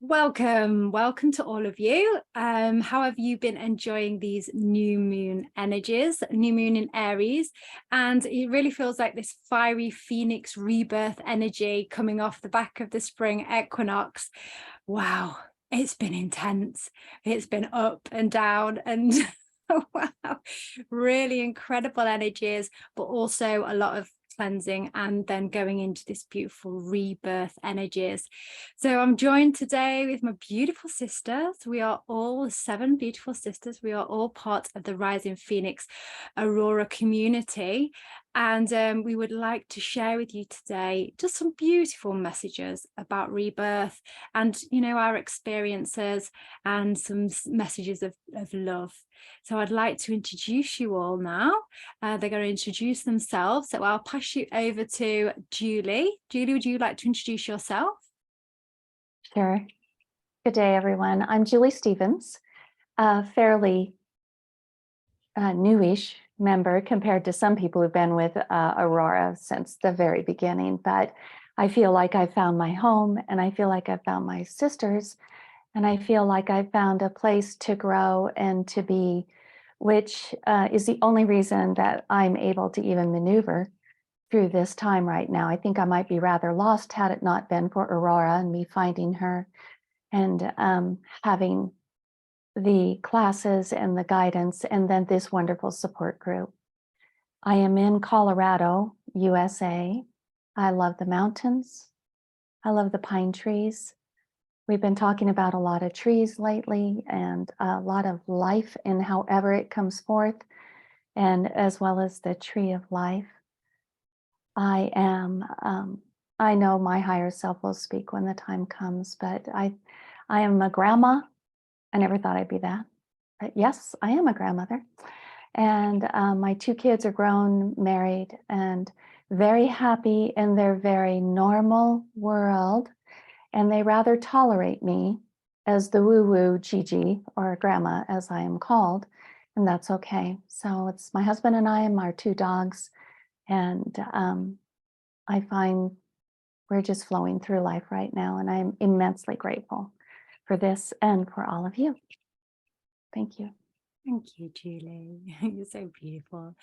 Welcome to all of you. How have you been enjoying these new moon energies, new moon in Aries? And it really feels like this fiery Phoenix rebirth energy coming off the back of the spring equinox. Wow, it's been intense. It's been up and down and wow, really incredible energies, but also a lot of cleansing and then going into this beautiful rebirth energies. So I'm joined today with my beautiful sisters. We are all 7 beautiful sisters. We are all part of the Rising Phoenix Aurora community. And we would like to share with you today just some beautiful messages about rebirth and, our experiences and some messages of love. So I'd like to introduce you all now. They're going to introduce themselves. So I'll pass you over to Julie. Julie, would you like to introduce yourself? Sure. Good day, everyone. I'm Julie Stevens, a fairly newish member compared to some people who've been with Aurora since the very beginning. But I feel like I found my home, and I feel like I found my sisters, and I feel like I found a place to grow and to be, which is the only reason that I'm able to even maneuver through this time right now. I think I might be rather lost had it not been for Aurora and me finding her and having the classes and the guidance and then this wonderful support group. I am in Colorado, USA. I love the mountains. I love the pine trees. We've been talking about a lot of trees lately and a lot of life in however it comes forth, and as well as the tree of life. I know my higher self will speak when the time comes, but I am a grandma. I never thought I'd be that, but yes, I am a grandmother. And my 2 kids are grown, married, and very happy in their very normal world. And they rather tolerate me as the woo-woo Gigi, or grandma as I am called, and that's okay. So it's my husband and I and our 2 dogs. And I find we're just flowing through life right now, and I'm immensely grateful for this and for all of you. Thank you. Thank you, Julie. You're so beautiful.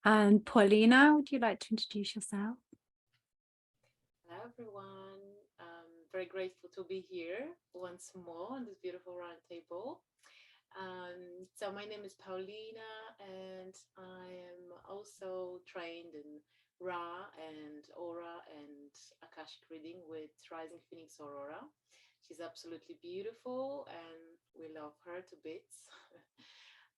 And Paulina, would you like to introduce yourself? Hello, everyone. Very grateful to be here once more on this beautiful roundtable. So my name is Paulina, and I am also trained in Ra and Aura and Akashic reading with Rising Phoenix Aurora. She's absolutely beautiful, and we love her to bits.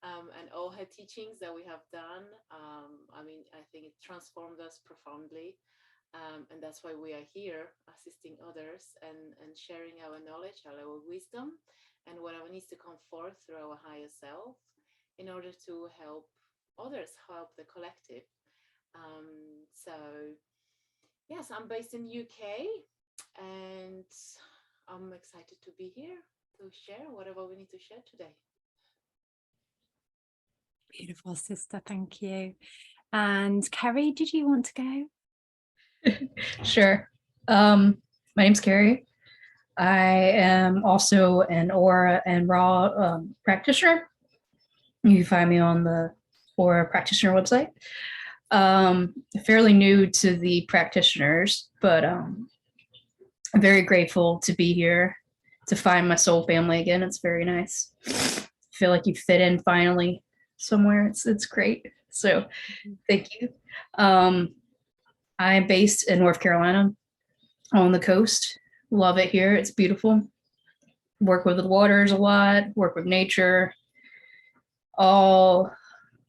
And all her teachings that we have done, I think it transformed us profoundly. And that's why we are here assisting others and sharing our knowledge, our wisdom, and whatever needs to come forth through our higher self in order to help others, help the collective. So yes, I'm based in UK, and I'm excited to be here to share whatever we need to share today. Beautiful, sister. Thank you. And Kerry, did you want to go? Sure. My name's Carrie. I am also an Aura and Raw practitioner. You can find me on the Aura practitioner website. Fairly new to the practitioners, but I'm very grateful to be here, to find my soul family again. It's very nice. I feel like you fit in finally somewhere. It's great. So thank you. I'm based in North Carolina on the coast. Love it here. It's beautiful. Work with the waters a lot, work with nature, all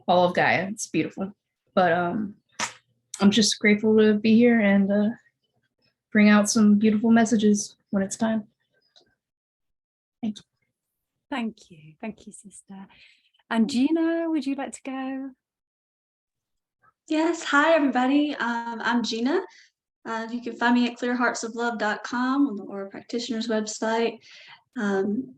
of Gaia. It's beautiful. But I'm just grateful to be here and bring out some beautiful messages when it's time. Thank you. Thank you. Thank you, sister. And Gina, would you like to go? Yes, hi everybody. I'm Gina. You can find me at clearheartsoflove.com on the Aura Practitioners website. And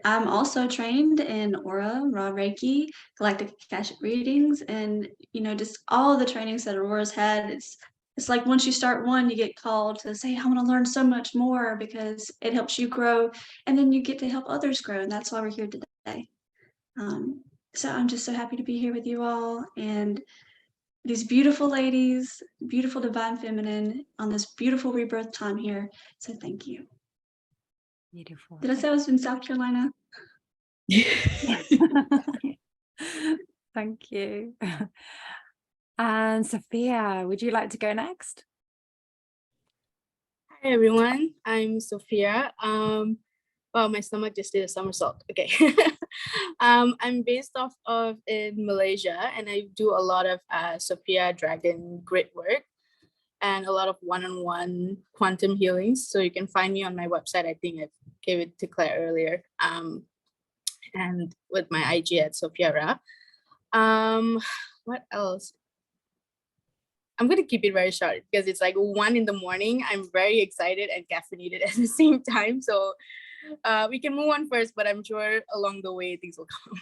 I'm also trained in Aura, Raw Reiki, Galactic Akashic readings, and just all the trainings that Aurora's had. It's it's like once you start one, you get called to say, I want to learn so much more, because it helps you grow, and then you get to help others grow. And that's why we're here today. So I'm just so happy to be here with you all, and these beautiful ladies, beautiful divine feminine, on this beautiful rebirth time here. So thank you. Beautiful. Did I say I was in South Carolina? Thank you. And Sophia, would you like to go next? Hi everyone, I'm Sophia. Wow, my stomach just did a somersault. Okay. I'm based off of in Malaysia, and I do a lot of Sophia Dragon grid work and a lot of one-on-one quantum healings. So you can find me on my website. I think I gave it to Claire earlier. And with my IG at Sophia Ra. What else? I'm going to keep it very short because it's like 1 in the morning. I'm very excited and caffeinated at the same time. So we can move on first, but I'm sure along the way things will come.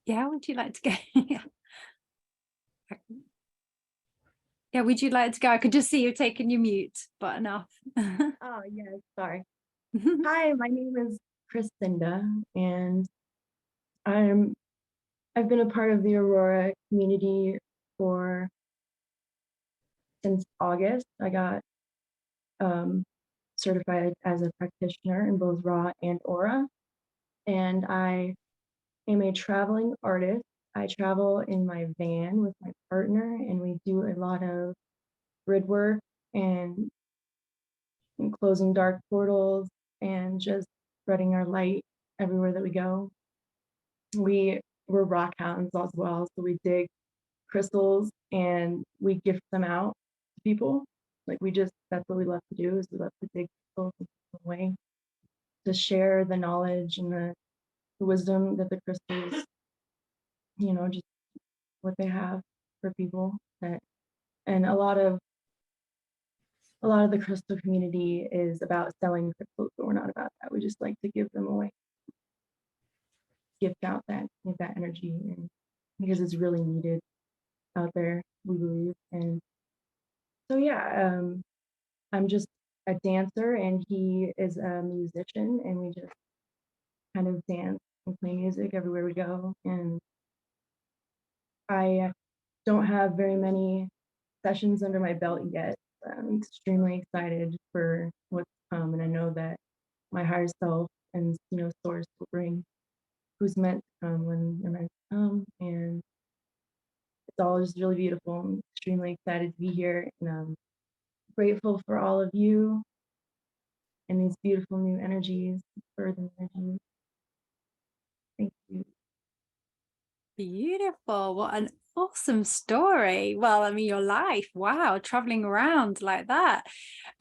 Yeah, would you like to go? Yeah, would you like to go? I could just see you taking your mute button off. Oh, yeah, sorry. Hi, my name is Chrisinda, and I've been a part of the Aurora community since August. I got certified as a practitioner in both Raw and Aura, and I am a traveling artist. I travel in my van with my partner, and we do a lot of grid work and closing dark portals and just spreading our light everywhere that we go. We're rock hounds as well, so we dig crystals and we gift them out to people. Like that's what we love to do, is we love to dig crystals and give them away, to share the knowledge and the wisdom that the crystals, just what they have for people. And a lot of the crystal community is about selling crystals, but we're not about that. We just like to give them away, gift out that energy, and because it's really needed out there, we believe. And so yeah, I'm just a dancer and he is a musician, and we just kind of dance and play music everywhere we go. And I don't have very many sessions under my belt yet. I'm extremely excited for what's to come, and I know that my higher self and source will bring who's meant to come when they're meant to come. And it's all just really beautiful. I'm extremely excited to be here, and I'm grateful for all of you and these beautiful new energies, birth energies. Thank you. Beautiful. What an awesome story. Well, I mean, your life, wow, traveling around like that.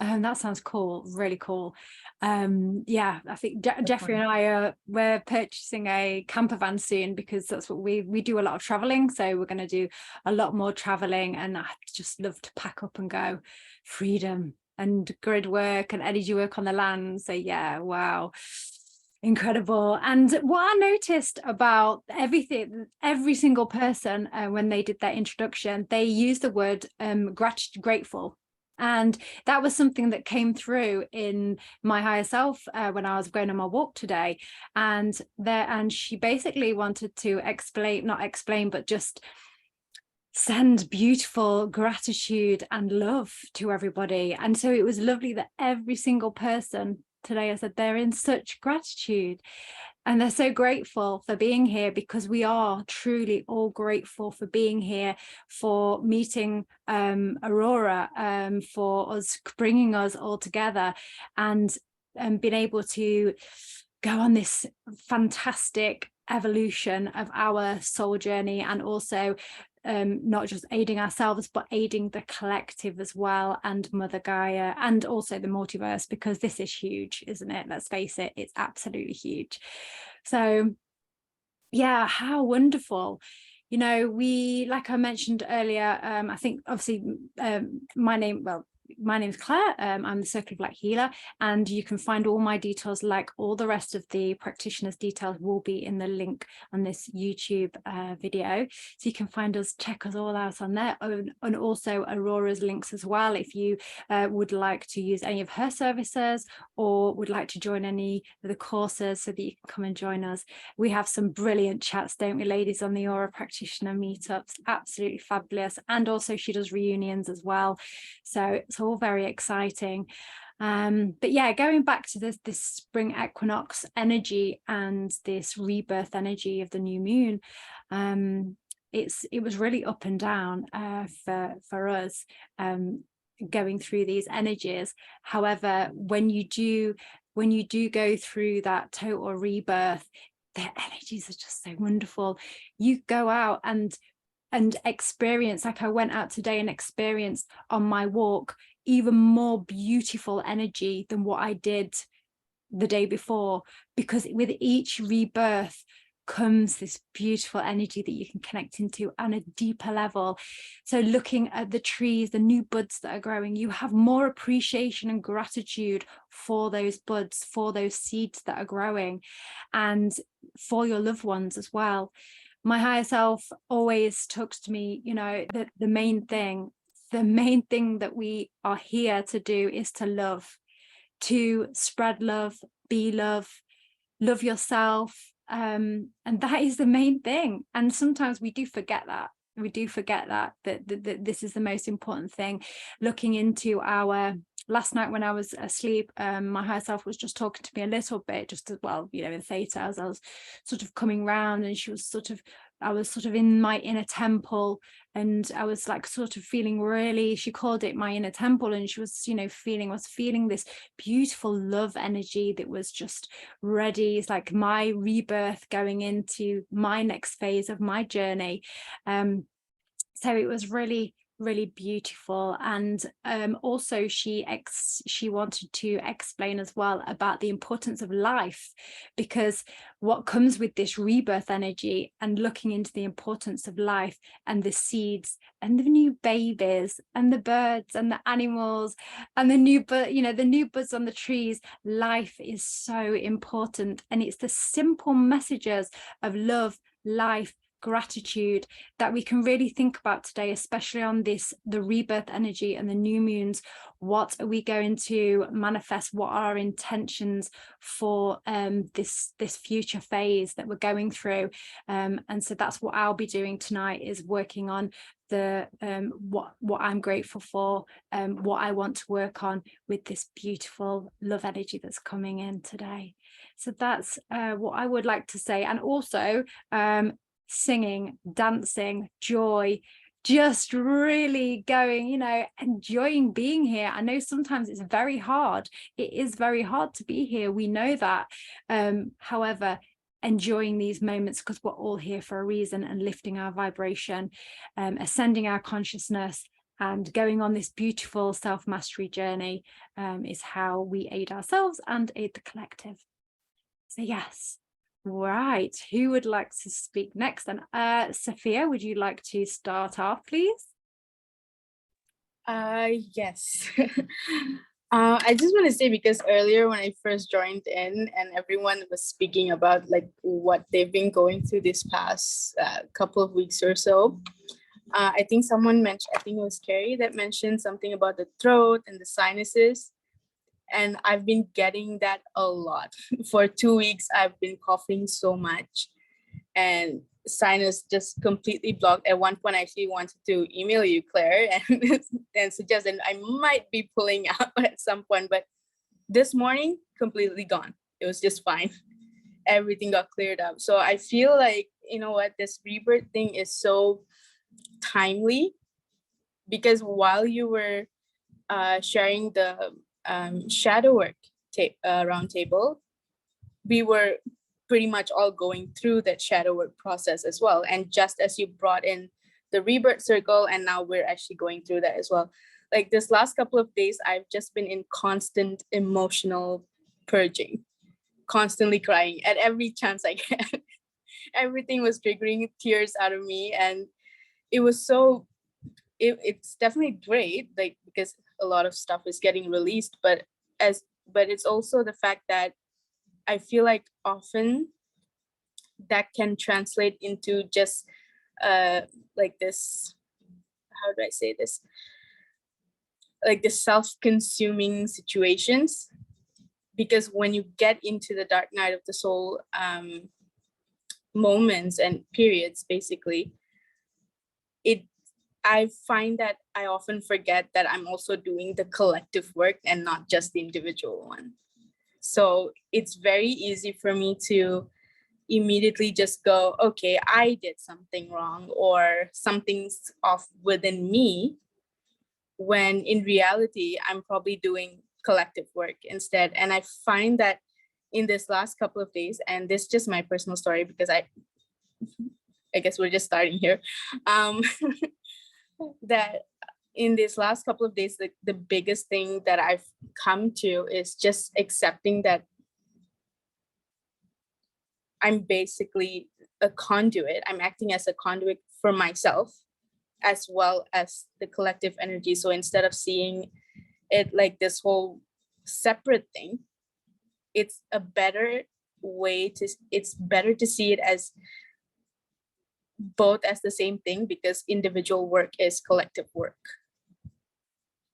That sounds cool, really cool. Yeah, I think Jeffrey and I we're purchasing a camper van soon, because that's what we do, a lot of traveling. So we're going to do a lot more traveling, and I just love to pack up and go. Freedom and grid work and energy work on the land. So yeah, wow. Incredible. And what I noticed about every single person, when they did their introduction, they used the word grateful. And that was something that came through in my higher self when I was going on my walk today. And she basically wanted to but just send beautiful gratitude and love to everybody. And so it was lovely that every single person today, I said, they're in such gratitude and they're so grateful for being here, because we are truly all grateful for being here, for meeting Aurora, for us bringing us all together, and being able to go on this fantastic evolution of our soul journey, and also not just aiding ourselves, but aiding the collective as well, and Mother Gaia, and also the multiverse, because this is huge, isn't it? Let's face it, it's absolutely huge. So yeah, how wonderful. We, like I mentioned earlier, I think obviously my name, well, my name is Claire. I'm the Circle of Light healer, and you can find all my details, like all the rest of the practitioners' details, will be in the link on this YouTube video. So you can find us, check us all out on there, and also Aurora's links as well, if you would like to use any of her services or would like to join any of the courses, so that you can come and join us. We have some brilliant chats, don't we, ladies, on the Aura Practitioner meetups. Absolutely fabulous. And also she does reunions as well, so it's all very exciting. But yeah, going back to this spring equinox energy and this rebirth energy of the new moon, it was really up and down for us, going through these energies. However, when you do go through that total rebirth, their energies are just so wonderful. You go out and experience, like I went out today and experienced on my walk, even more beautiful energy than what I did the day before, because with each rebirth comes this beautiful energy that you can connect into on a deeper level. So looking at the trees, the new buds that are growing, you have more appreciation and gratitude for those buds, for those seeds that are growing, and for your loved ones as well. My higher self always talks to me, you know, that the main thing that we are here to do is to love, to spread love, be love yourself. And that is the main thing. And sometimes we do forget that. That this is the most important thing. Looking into our last night when I was asleep, my higher self was just talking to me a little bit, just as well, you know, in theta, as I was sort of coming round, and I was sort of in my inner temple, and I was like sort of feeling really, she called it my inner temple, and she was, you know, was feeling this beautiful love energy that was just ready. It's like my rebirth going into my next phase of my journey. So it was really, really beautiful. And also she wanted to explain as well about the importance of life, because what comes with this rebirth energy and looking into the importance of life and the seeds and the new babies and the birds and the animals and the new buds on the trees, life is so important. And it's the simple messages of love, life, gratitude that we can really think about today, especially on the rebirth energy and the new moons. What are we going to manifest? What are our intentions for this future phase that we're going through? And so that's what I'll be doing tonight, is working on the what I'm grateful for, what I want to work on with this beautiful love energy that's coming in today. So that's what I would like to say. And also singing, dancing, joy, just really going, you know, enjoying being here. I know sometimes it's very hard. It is very hard to be here. We know that. However, enjoying these moments, because we're all here for a reason, and lifting our vibration, ascending our consciousness, and going on this beautiful self-mastery journey is how we aid ourselves and aid the collective. So yes. Right, who would like to speak next? And Sophia, would you like to start off, please? Yes. I just want to say, because earlier when I first joined in and everyone was speaking about like what they've been going through this past couple of weeks or so, I think someone mentioned, I think it was Carrie that mentioned something about the throat and the sinuses. And I've been getting that a lot. For 2 weeks, I've been coughing so much, and sinus just completely blocked. At one point, I actually wanted to email you, Claire, and suggest that I might be pulling out at some point. But this morning, completely gone. It was just fine. Everything got cleared up. So I feel like, you know what, this rebirth thing is so timely, because while you were sharing the shadow work roundtable, we were pretty much all going through that shadow work process as well. And just as you brought in the rebirth circle, and now we're actually going through that as well. Like this last couple of days, I've just been in constant emotional purging, constantly crying at every chance I get. Everything was triggering tears out of me, and it was so it's definitely great, like, because a lot of stuff is getting released, but it's also the fact that I feel like often that can translate into just like this, how do I say this, like the self-consuming situations, because when you get into the dark night of the soul moments and periods, basically, I find that I often forget that I'm also doing the collective work and not just the individual one. So it's very easy for me to immediately just go, okay, I did something wrong or something's off within me, when in reality, I'm probably doing collective work instead. And I find that in this last couple of days, and this is just my personal story because I guess we're just starting here, that in these last couple of days, the biggest thing that I've come to is just accepting that I'm basically a conduit. I'm acting as a conduit for myself as well as the collective energy. So instead of seeing it like this whole separate thing, it's better to see it as both as the same thing, because individual work is collective work.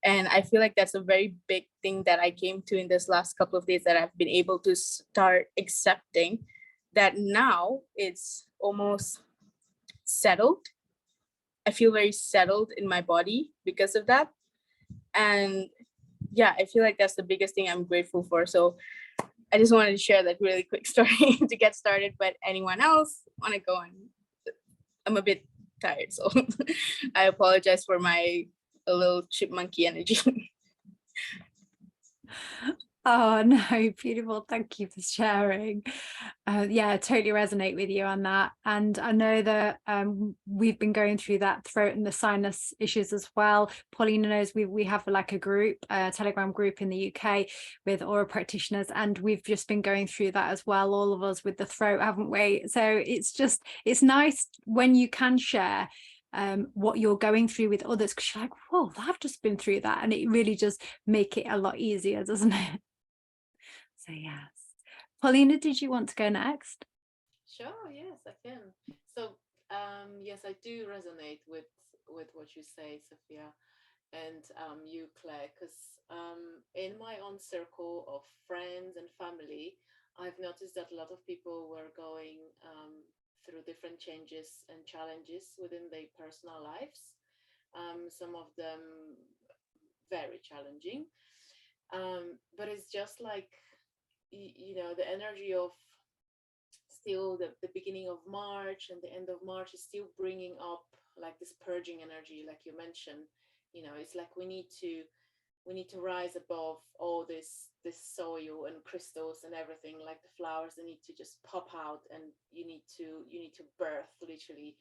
And I feel like that's a very big thing that I came to in this last couple of days, that I've been able to start accepting that now it's almost settled. I feel very settled in my body because of that. And yeah, I feel like that's the biggest thing I'm grateful for. So I just wanted to share that really quick story to get started. But anyone else want to go on? I'm a bit tired, so I apologize for my a little chipmunky energy. Oh no, beautiful. Thank you for sharing. Yeah, I totally resonate with you on that. And I know that we've been going through that throat and the sinus issues as well. Paulina knows we have like a group, a Telegram group in the UK with aura practitioners, and we've just been going through that as well, all of us with the throat, haven't we? So it's nice when you can share what you're going through with others, because you're like, whoa, I've just been through that, and it really does make it a lot easier, doesn't it? So yes. Paulina, did you want to go next? Sure, yes, I can. So yes, I do resonate with what you say, Sophia, and you, Claire, because in my own circle of friends and family, I've noticed that a lot of people were going through different changes and challenges within their personal lives. Some of them very challenging, but it's just like, you know, the energy of still the beginning of March and the end of March is still bringing up like this purging energy, like you mentioned. You know, it's like we need to rise above all this soil and crystals and everything, like the flowers, they need to just pop out, and you need to birth literally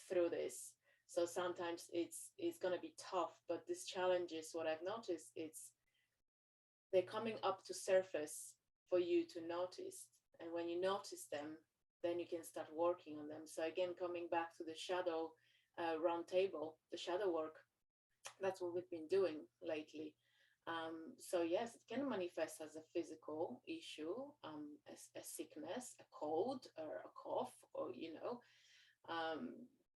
through this. So sometimes it's going to be tough, but this challenge is what I've noticed, they're coming up to surface for you to notice. And when you notice them, then you can start working on them. So again, coming back to the shadow roundtable, the shadow work, that's what we've been doing lately. So yes, it can manifest as a physical issue, a sickness, a cold, or a cough, or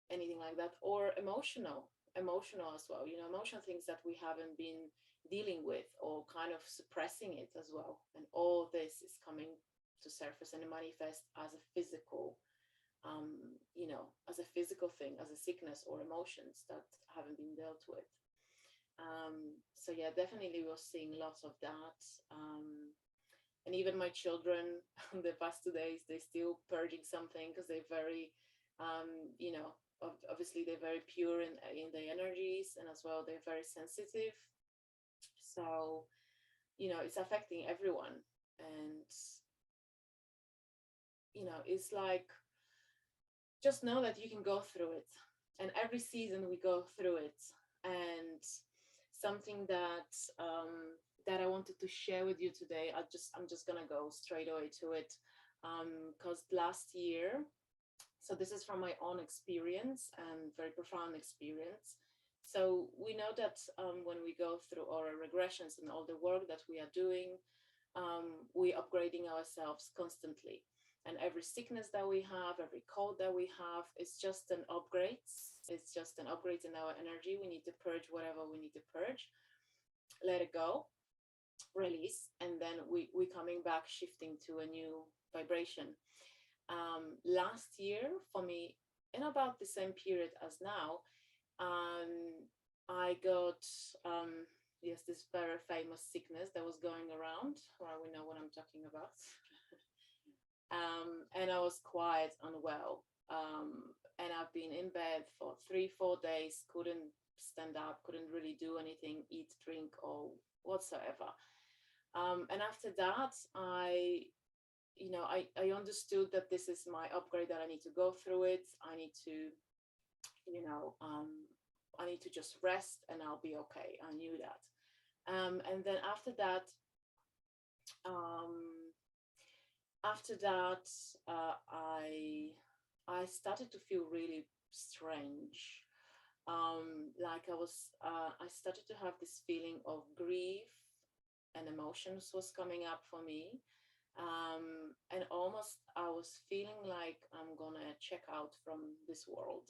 anything like that, or emotional as well. You know, emotional things that we haven't been dealing with, or kind of suppressing it as well. And all this is coming to surface and manifest as a physical, as a physical thing, as a sickness or emotions that haven't been dealt with. So yeah, definitely we're seeing lots of that. And even my children, the past 2 days, they're still purging something, because they're very, obviously they're very pure in the energies, and as well they're very sensitive. So, it's affecting everyone. And, it's like, just know that you can go through it. And every season we go through it. And something that that I wanted to share with you today, I'm just gonna go straight away to it, because last year, so this is from my own experience and very profound experience. So we know that when we go through our regressions and all the work that we are doing, we're upgrading ourselves constantly. And every sickness that we have, every cold that we have, is just an upgrade. It's just an upgrade in our energy. We need to purge whatever we need to purge, let it go, release, and then we're coming back, shifting to a new vibration. Last year, for me, in about the same period as now, I got yes, this very famous sickness that was going around. Well, we know what I'm talking about. And I was quite unwell. And I've been in bed for 3-4 days, couldn't stand up, couldn't really do anything, eat, drink, or whatsoever. And after that, I understood that this is my upgrade, that I need to go through it. I need to, I need to just rest and I'll be okay. I knew that. And then after that, I started to feel really strange. Like I started to have this feeling of grief and emotions was coming up for me. And almost I was feeling like I'm gonna check out from this world.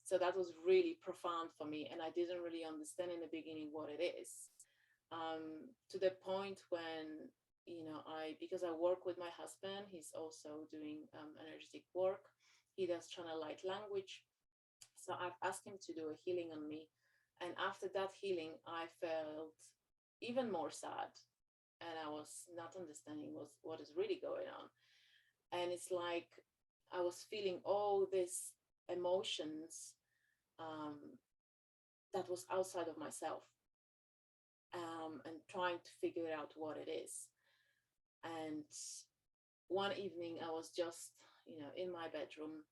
So that was really profound for me, and I didn't really understand in the beginning what it is. To the point when, because I work with my husband, he's also doing energetic work. He does channel light language. So I've asked him to do a healing on me. And after that healing, I felt even more sad. And I was not understanding what is really going on. And it's like I was feeling all these emotions that was outside of myself, and trying to figure out what it is. And one evening I was just, in my bedroom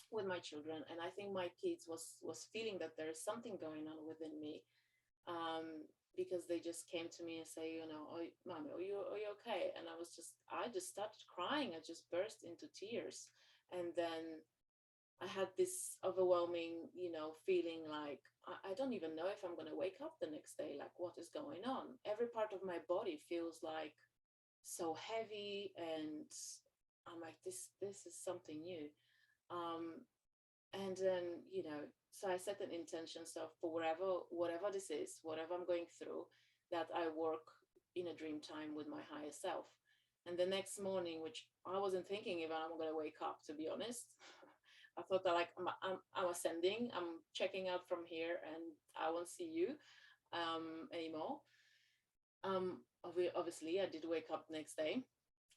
with my children, and I think my kids was feeling that there is something going on within me, because they just came to me and say, oh, Mommy, are you okay? And I just started crying. I just burst into tears. And then I had this overwhelming, feeling like I don't even know if I'm going to wake up the next day. Like, what is going on? Every part of my body feels like so heavy, and I'm like, this is something new. And then, so I set an intention. So for whatever this is, whatever I'm going through, that I work in a dream time with my higher self. And the next morning, which I wasn't thinking if I'm going to wake up, to be honest, I thought that, like, I'm ascending, I'm checking out from here, and I won't see you anymore. Obviously, I did wake up the next day,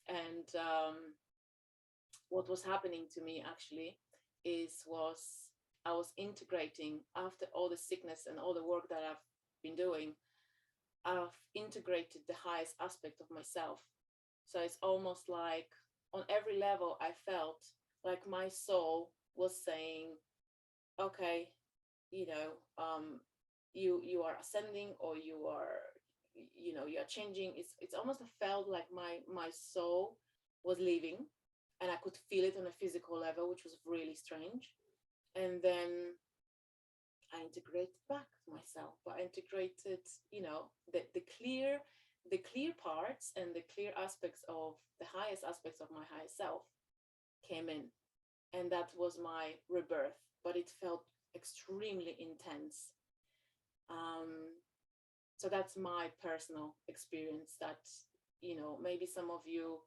and what was happening to me actually was I was integrating, after all the sickness and all the work that I've been doing, I've integrated the highest aspect of myself. So it's almost like on every level I felt like my soul was saying, okay, you are ascending, or you are changing. It's almost felt like my soul was leaving, and I could feel it on a physical level, which was really strange. And then I integrated back myself. I integrated, the clear parts and the clear aspects of the highest aspects of my higher self came in. And that was my rebirth, but it felt extremely intense. So that's my personal experience that, maybe some of you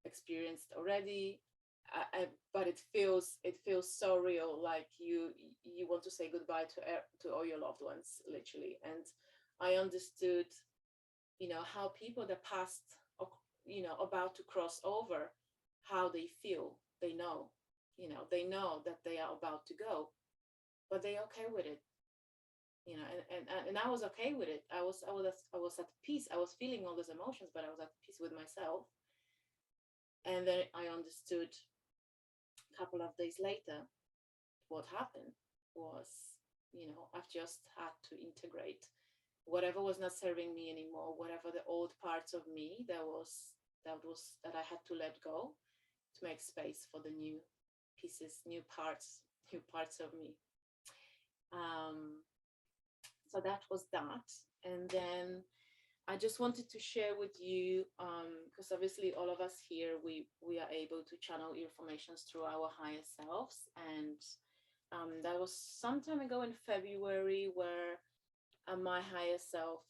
experienced already, but it feels so real, like you want to say goodbye to all your loved ones, literally. And I understood, how people that passed, about to cross over, how they feel. They know that they are about to go, but they're okay with it. And I was okay with it. I was at peace. I was feeling all those emotions, but I was at peace with myself. And then I understood a couple of days later what happened was, I've just had to integrate whatever was not serving me anymore, whatever the old parts of me that I had to let go, to make space for the new pieces, new parts of me. So that was that. And then I just wanted to share with you, because obviously all of us here, we are able to channel informations through our higher selves. And that was some time ago in February where my higher self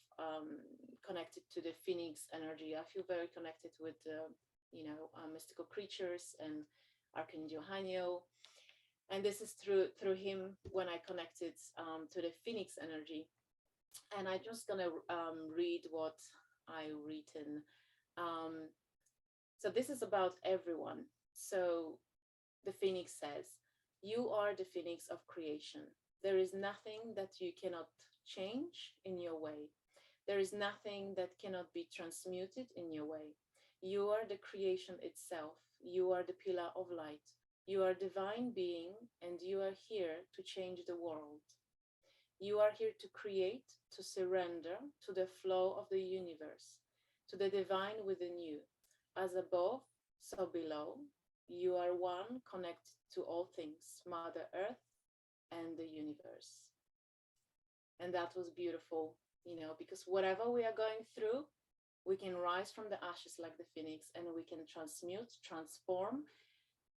connected to the Phoenix energy. I feel very connected with mystical creatures and Archangel Micheal. And this is through him when I connected to the Phoenix energy. And I'm just gonna read what I written. So this is about everyone. So the Phoenix says, "You are the Phoenix of creation. There is nothing that you cannot change in your way. There is nothing that cannot be transmuted in your way. You are the creation itself. You are the pillar of light. You are divine being, and you are here to change the world. You are here to create, to surrender to the flow of the universe, to the divine within you. As above, so below. You are one connected to all things, Mother Earth and the universe." And that was beautiful, because whatever we are going through, we can rise from the ashes like the phoenix, and we can transmute, transform,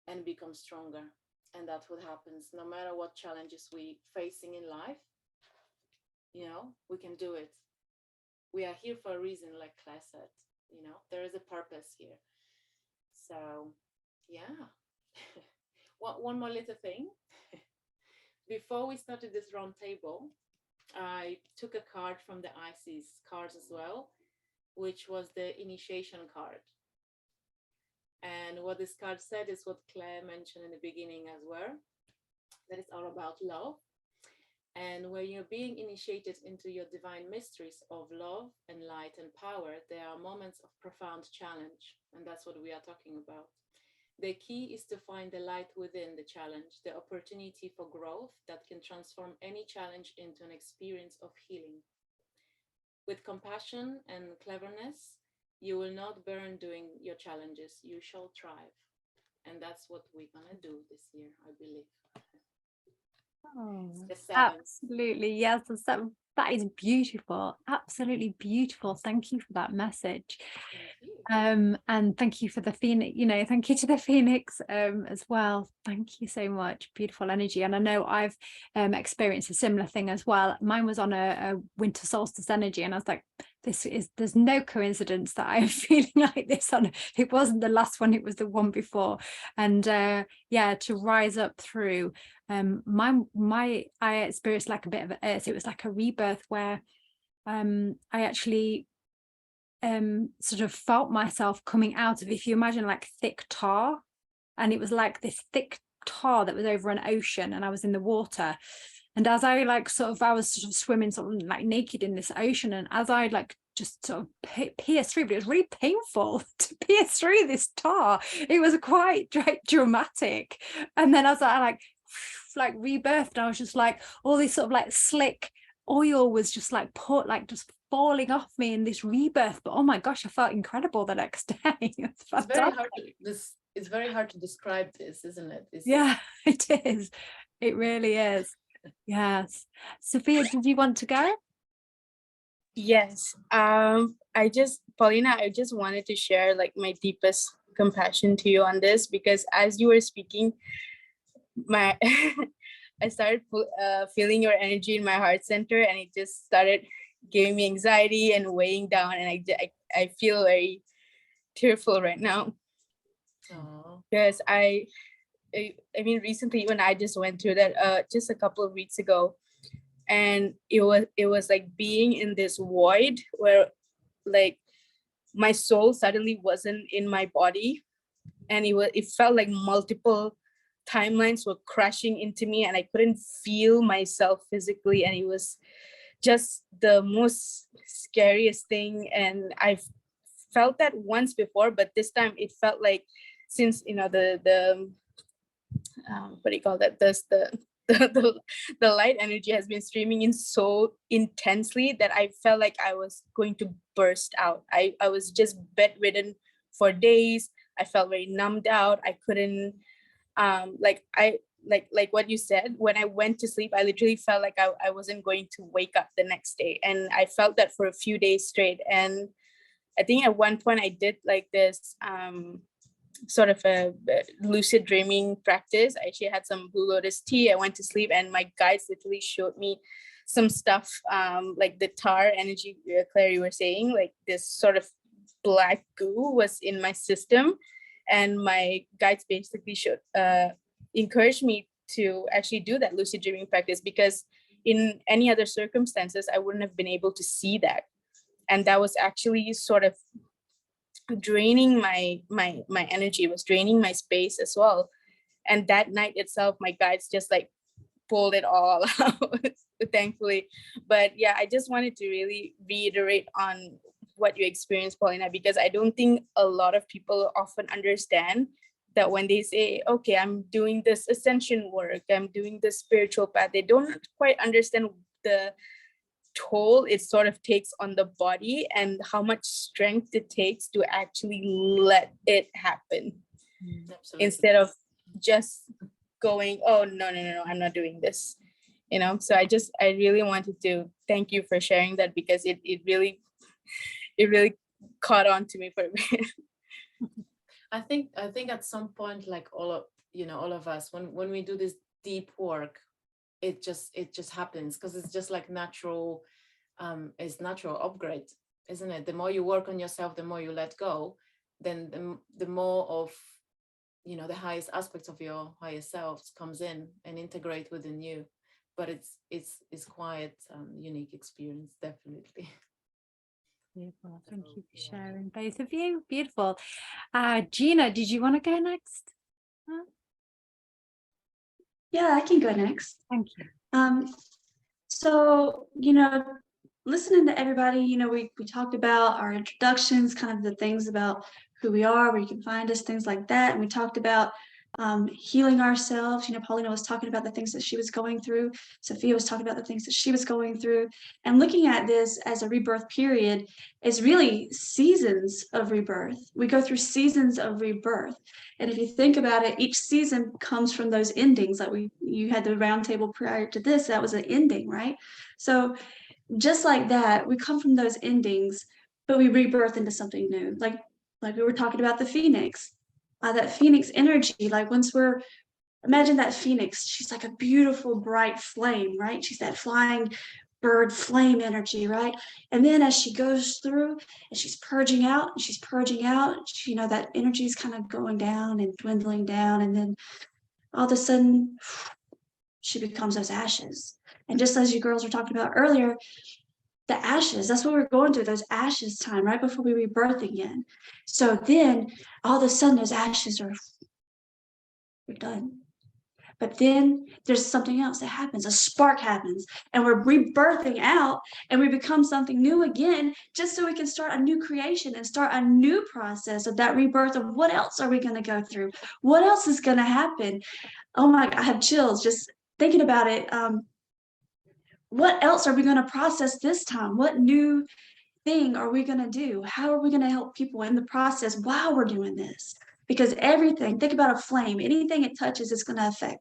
and become stronger. And that's what happens. No matter what challenges we facing in life, we can do it. We are here for a reason, like Claire said. There is a purpose here. So, yeah. One more little thing. Before we started this round table, I took a card from the Isis cards as well, which was the initiation card. And what this card said is what Claire mentioned in the beginning as well, that it's all about love. And when you're being initiated into your divine mysteries of love and light and power, there are moments of profound challenge. And that's what we are talking about. The key is to find the light within the challenge, the opportunity for growth that can transform any challenge into an experience of healing. With compassion and cleverness, you will not burn doing your challenges. You shall thrive. And that's what we're going to do this year, I believe. Oh, The seventh. absolutely. Yes, that is beautiful. Absolutely beautiful. Thank you for that message. And thank you for the Phoenix, thank you to the Phoenix as well. Thank you so much. Beautiful energy. And I know I've experienced a similar thing as well. Mine was on a winter solstice energy, and I was like, there's no coincidence that I'm feeling like this on it. Wasn't the last one, it was the one before. And yeah, to rise up through I experienced like a bit of it was like a rebirth where I actually sort of felt myself coming out of, if you imagine like thick tar, and it was like this thick tar that was over an ocean, and I was in the water, and as I I was sort of swimming sort of like naked in this ocean, and as I like just sort of pierced through, but it was really painful to pierce through this tar. It was quite dramatic. And then as I like rebirthed, I was just like, all this sort of like slick oil was just like just falling off me in this rebirth. But oh my gosh, I felt incredible the next day. It's very hard to describe this, isn't it? Yeah, it is. It really is. Yes. Sophia, did you want to go? Yes. Paulina, I just wanted to share like my deepest compassion to you on this, because as you were speaking, I started feeling your energy in my heart center, and it just started giving me anxiety and weighing down, and I feel very tearful right now. Because I mean, recently when I just went through that just a couple of weeks ago, and it was like being in this void where like my soul suddenly wasn't in my body, and it felt like multiple timelines were crashing into me, and I couldn't feel myself physically, and it was just the most scariest thing. And I've felt that once before, but this time it felt like, since the what do you call that, the light energy has been streaming in so intensely that I felt like I was going to burst out. I was just bedridden for days. I felt very numbed out. I couldn't like what you said, when I went to sleep, I literally felt like I wasn't going to wake up the next day. And I felt that for a few days straight. And I think at one point I did like this sort of a lucid dreaming practice. I actually had some Blue Lotus tea. I went to sleep, and my guides literally showed me some stuff, like the tar energy, Claire, you were saying, like this sort of black goo was in my system. And my guides basically encouraged me to actually do that lucid dreaming practice, because in any other circumstances, I wouldn't have been able to see that. And that was actually sort of draining my energy, was draining my space as well. And that night itself, my guides just like pulled it all out, thankfully. But yeah, I just wanted to really reiterate on what you experienced, Paulina, because I don't think a lot of people often understand that when they say, okay, I'm doing this ascension work, I'm doing this spiritual path, they don't quite understand the toll it sort of takes on the body and how much strength it takes to actually let it happen. Absolutely. Instead of just going, oh, no, I'm not doing this, So I really wanted to thank you for sharing that, because it really caught on to me for a bit. I think at some point, like all of us, when we do this deep work, it just happens, because it's just like natural, it's natural upgrade, isn't it? The more you work on yourself, the more you let go, then the more of the highest aspects of your higher selves comes in and integrate within you. But it's quite unique experience, definitely. Beautiful. Thank you for sharing, both of you. Beautiful. Gina, did you want to go next? Yeah, I can go next. Thank you. So, listening to everybody, we talked about our introductions, kind of the things about who we are, where you can find us, things like that. And we talked about healing ourselves. Paulina was talking about the things that she was going through. Sophia was talking about the things that she was going through. And looking at this as a rebirth period is really seasons of rebirth. We go through seasons of rebirth. And if you think about it, each season comes from those endings. Like you had the roundtable prior to this, that was an ending, right? So just like that, we come from those endings, but we rebirth into something new. Like we were talking about the Phoenix. That Phoenix energy, like imagine that Phoenix, she's like a beautiful bright flame, right? She's that flying bird flame energy, right? And then as she goes through and she's purging out, that energy is kind of going down and dwindling down. And then all of a sudden she becomes those ashes. And just as you girls were talking about earlier, the ashes, that's what we're going through, those ashes time right before we rebirth again. So then all of a sudden those ashes we're done. But then there's something else that happens, a spark happens, and we're rebirthing out and we become something new again, just so we can start a new creation and start a new process of that rebirth of what else are we going to go through? What else is going to happen? Oh my God, I have chills just thinking about it. What else are we going to process this time? What new thing are we going to do? How are we going to help people in the process while we're doing this? Because everything, think about a flame, anything it touches is going to affect.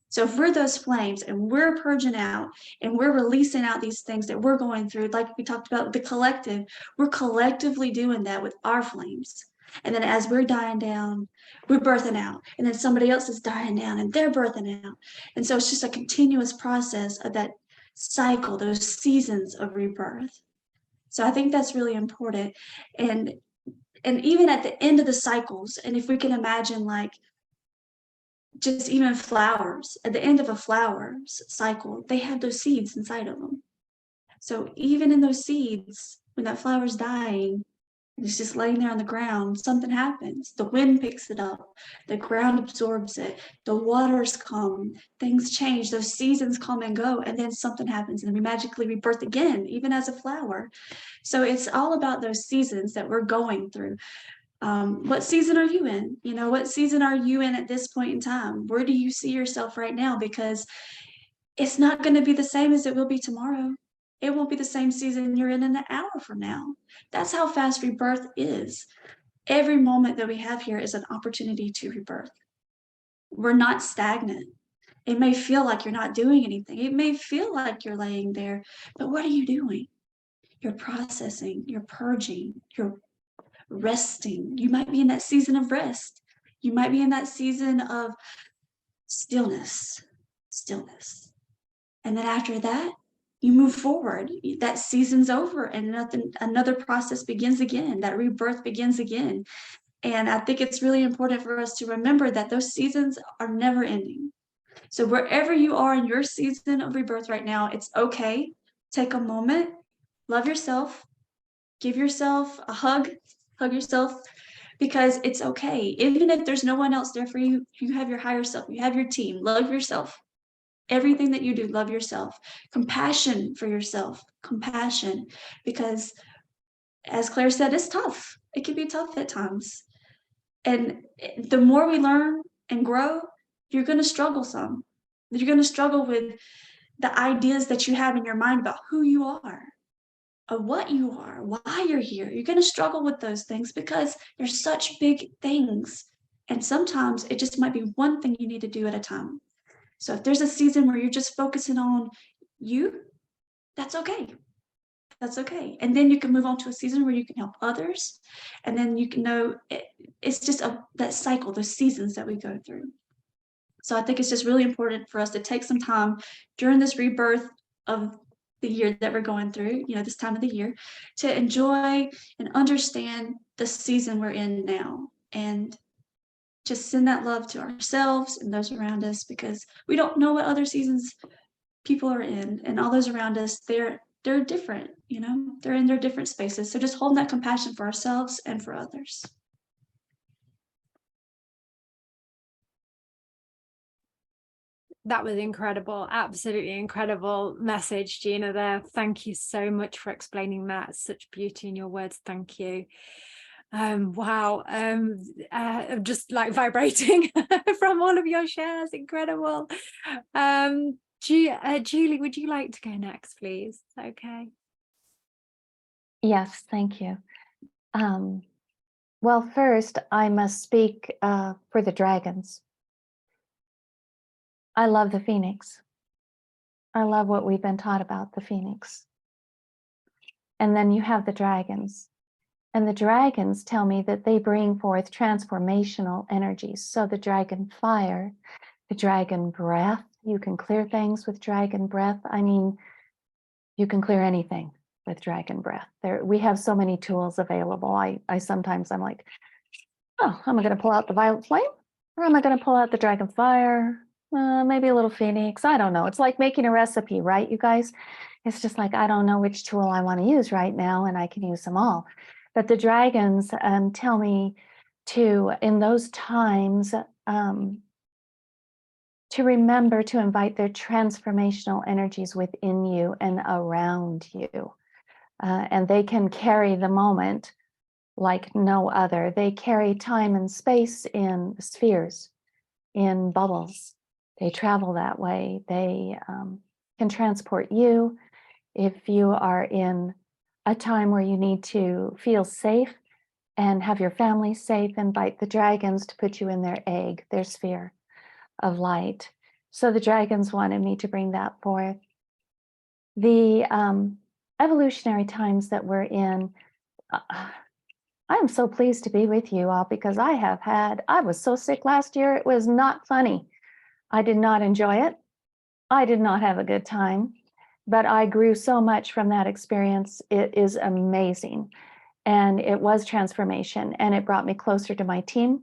So if we're those flames and we're purging out and we're releasing out these things that we're going through, like we talked about the collective, we're collectively doing that with our flames. And then as we're dying down, we're birthing out. And then somebody else is dying down and they're birthing out. And so it's just a continuous process of that cycle, those seasons of rebirth. So I think that's really important. And even at the end of the cycles, and if we can imagine like just even flowers, at the end of a flower's cycle, they have those seeds inside of them. So even in those seeds, when that flower's dying, it's just laying there on the ground, something happens. The wind picks it up, the ground absorbs it, the waters come, things change, those seasons come and go, and then something happens and we magically rebirth again, even as a flower. So it's all about those seasons that we're going through. What season are you in? What season are you in at this point in time? Where do you see yourself right now? Because it's not going to be the same as it will be tomorrow. It won't be the same season you're in an hour from now. That's how fast rebirth is. Every moment that we have here is an opportunity to rebirth. We're not stagnant. It may feel like you're not doing anything. It may feel like you're laying there, but what are you doing? You're processing, you're purging, you're resting. You might be in that season of rest. You might be in that season of stillness. And then after that, you move forward. That season's over and another process begins again. That rebirth begins again. And I think it's really important for us to remember that those seasons are never ending. So wherever you are in your season of rebirth right now, it's okay. Take a moment, love yourself, give yourself a hug yourself, because it's okay. Even if there's no one else there for you, you have your higher self, you have your team. Love yourself. Everything that you do, love yourself. Compassion for yourself, compassion, because as Claire said, it's tough. It can be tough at times. And the more we learn and grow, you're going to struggle some. You're going to struggle with the ideas that you have in your mind about who you are, of what you are, why you're here. You're going to struggle with those things because they're such big things. And sometimes it just might be one thing you need to do at a time. So if there's a season where you're just focusing on you, that's okay. That's okay. And then you can move on to a season where you can help others. And then you can know it's just that cycle, those seasons that we go through. So I think it's just really important for us to take some time during this rebirth of the year that we're going through, this time of the year, to enjoy and understand the season we're in now, and just send that love to ourselves and those around us, because we don't know what other seasons people are in, and all those around us, they're different, they're in their different spaces. So just holding that compassion for ourselves and for others. That was incredible. Absolutely incredible message, Gina, there. Thank you so much for explaining that. Such beauty in your words. Thank you. Wow. I'm just like vibrating from all of your shares. Incredible. Julie, would you like to go next, please? Okay. Yes, thank you. Well, first, I must speak for the dragons. I love the Phoenix. I love what we've been taught about the Phoenix. And then you have the dragons. And the dragons tell me that they bring forth transformational energies. So the dragon fire, the dragon breath, you can clear things with dragon breath. I mean, you can clear anything with dragon breath. We have so many tools available. I sometimes I'm like, oh, am I going to pull out the violet flame? Or am I going to pull out the dragon fire? Maybe a little Phoenix. I don't know. It's like making a recipe, right, you guys? It's just like, I don't know which tool I want to use right now, and I can use them all. But the dragons tell me to, in those times, to remember to invite their transformational energies within you and around you. And they can carry the moment like no other. They carry time and space in spheres, in bubbles. They travel that way. They can transport you. If you are in a time where you need to feel safe and have your family safe, invite the dragons to put you in their egg, their sphere of light. So the dragons wanted me to bring that forth. The evolutionary times that we're in, I am so pleased to be with you all, because I was so sick last year, it was not funny. I did not enjoy it. I did not have a good time, but I grew so much from that experience. It is amazing. And it was transformation, and it brought me closer to my team,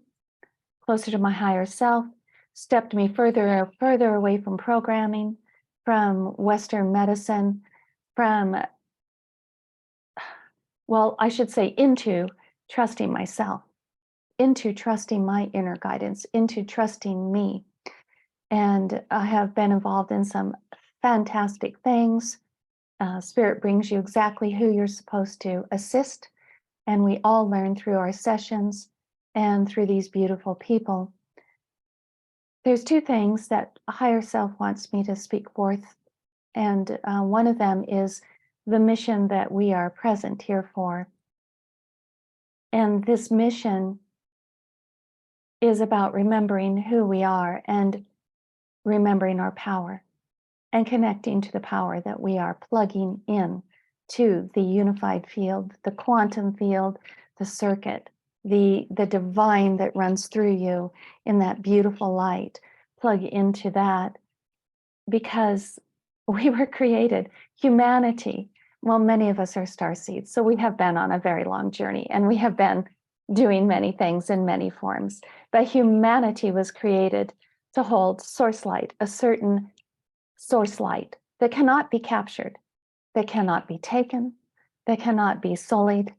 closer to my higher self, stepped me further away from programming, from Western medicine, I should say into trusting myself, into trusting my inner guidance, into trusting me. And I have been involved in some fantastic things. Spirit brings you exactly who you're supposed to assist. And we all learn through our sessions and through these beautiful people. There's two things that a higher self wants me to speak forth. And one of them is the mission that we are present here for. And this mission is about remembering who we are and remembering our power and connecting to the power that we are plugging in to the unified field, the quantum field, the circuit, the divine that runs through you in that beautiful light. Plug into that, because we were created, humanity. Well, many of us are starseeds, so we have been on a very long journey, and we have been doing many things in many forms. But humanity was created to hold source light, a certain source light that cannot be captured, that cannot be taken, that cannot be sullied.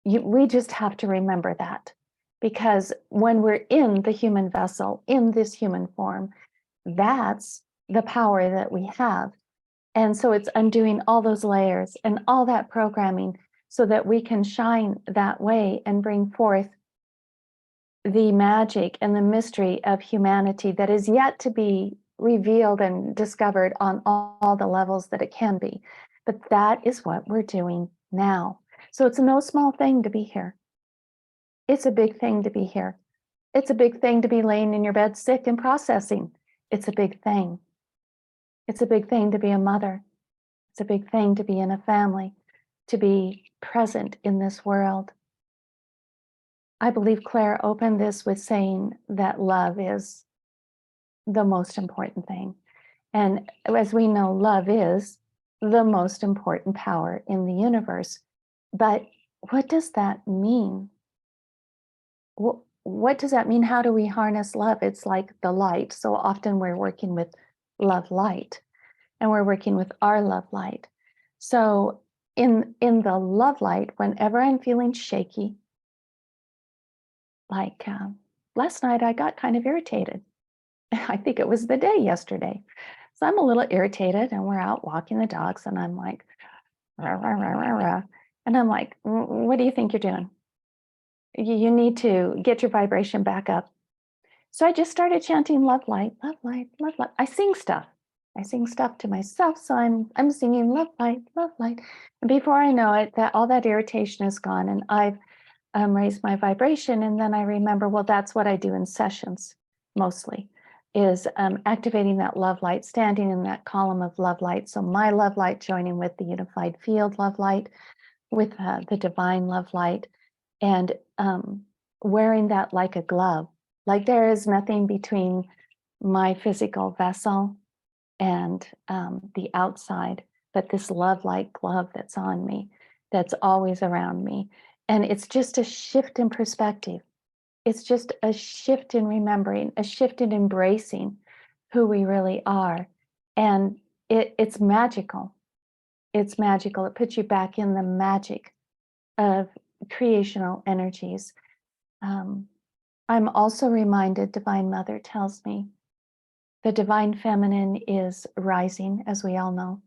We just have to remember that, because when we're in the human vessel, in this human form, that's the power that we have. And so it's undoing all those layers and all that programming so that we can shine that way and bring forth the magic and the mystery of humanity that is yet to be revealed and discovered on all the levels that it can be. But that is what we're doing now. So it's no small thing to be here. It's a big thing to be here. It's a big thing to be laying in your bed sick and processing. It's a big thing. It's a big thing to be a mother. It's a big thing to be in a family, to be present in this world. I believe Claire opened this with saying that love is the most important thing. And as we know, love is the most important power in the universe. But what does that mean? What does that mean? How do we harness love? It's like the light. So often we're working with love light, and we're working with our love light. So in the love light, whenever I'm feeling shaky, like last night I got kind of irritated. I think it was the day yesterday. So I'm a little irritated, and we're out walking the dogs, and I'm like, rah, rah, rah, rah, rah. And I'm like, what do you think you're doing? You need to get your vibration back up. So I just started chanting love light, love light, love light. I sing stuff to myself. So I'm singing love light, love light. And before I know it, that all that irritation is gone, and I've raised my vibration. And then I remember, well, that's what I do in sessions mostly, is activating that love light, standing in that column of love light. So my love light joining with the unified field love light, with the divine love light, and wearing that like a glove. Like there is nothing between my physical vessel and the outside, but this love light glove that's on me, that's always around me. And it's just a shift in perspective. It's just a shift in remembering, a shift in embracing who we really are. And it's magical. It's magical. It puts you back in the magic of creational energies. I'm also reminded, Divine Mother tells me, the divine feminine is rising, as we all know,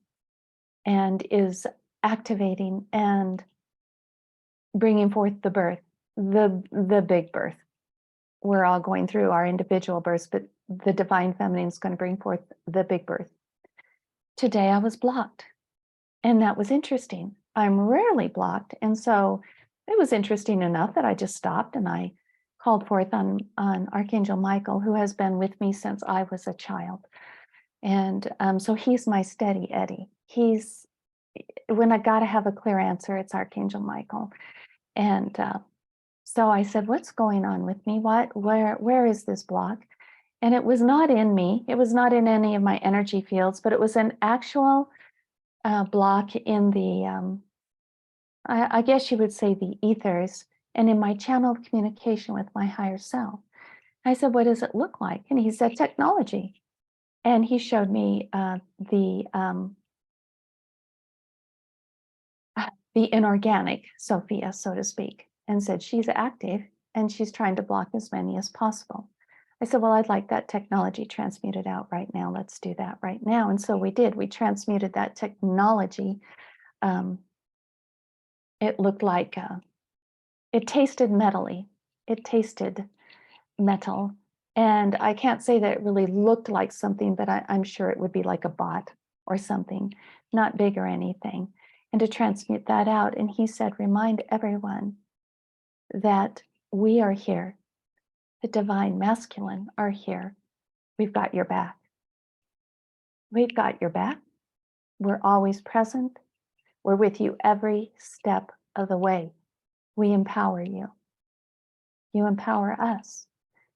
and is activating and bringing forth the birth, the big birth. We're all going through our individual births, but the divine feminine is going to bring forth the big birth. Today I was blocked, and that was interesting. I'm rarely blocked, and so it was interesting enough that I just stopped and I called forth on Archangel Micheal, who has been with me since I was a child. And so he's my steady Eddie. When I got to have a clear answer, it's Archangel Micheal. And so I said, what's going on with me? Where is this block? And it was not in me. It was not in any of my energy fields, but it was an actual block in the, I guess you would say, the ethers, and in my channel of communication with my higher self. I said, what does it look like? And he said, technology. And he showed me the inorganic Sophia, so to speak, and said, she's active and she's trying to block as many as possible. I said, well, I'd like that technology transmuted out right now. Let's do that right now. And so we did. We transmuted that technology. It looked like, it tasted metally. It tasted metal. And I can't say that it really looked like something, but I'm sure it would be like a bot or something, not big or anything. And to transmute that out. And he said, remind everyone that we are here. The divine masculine are here. We've got your back. We've got your back. We're always present. We're with you every step of the way. We empower you. You empower us.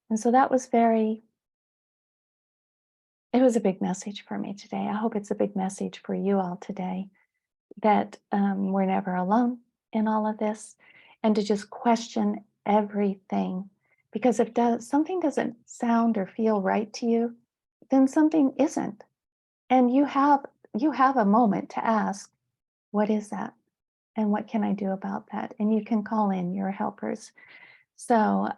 And so that was it was a big message for me today. I hope it's a big message for you all today, that we're never alone in all of this, and to just question everything. Because if something doesn't sound or feel right to you, then something isn't. And you have a moment to ask, what is that? And what can I do about that? And you can call in your helpers. So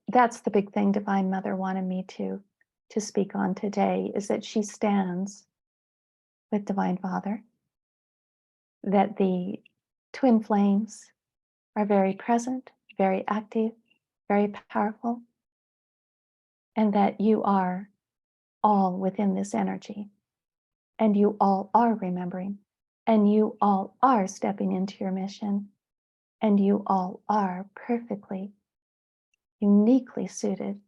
that's the big thing Divine Mother wanted me to speak on today, is that she stands with Divine Father, that the twin flames are very present, very active, very powerful, and that you are all within this energy, and you all are remembering, and you all are stepping into your mission, and you all are perfectly, uniquely suited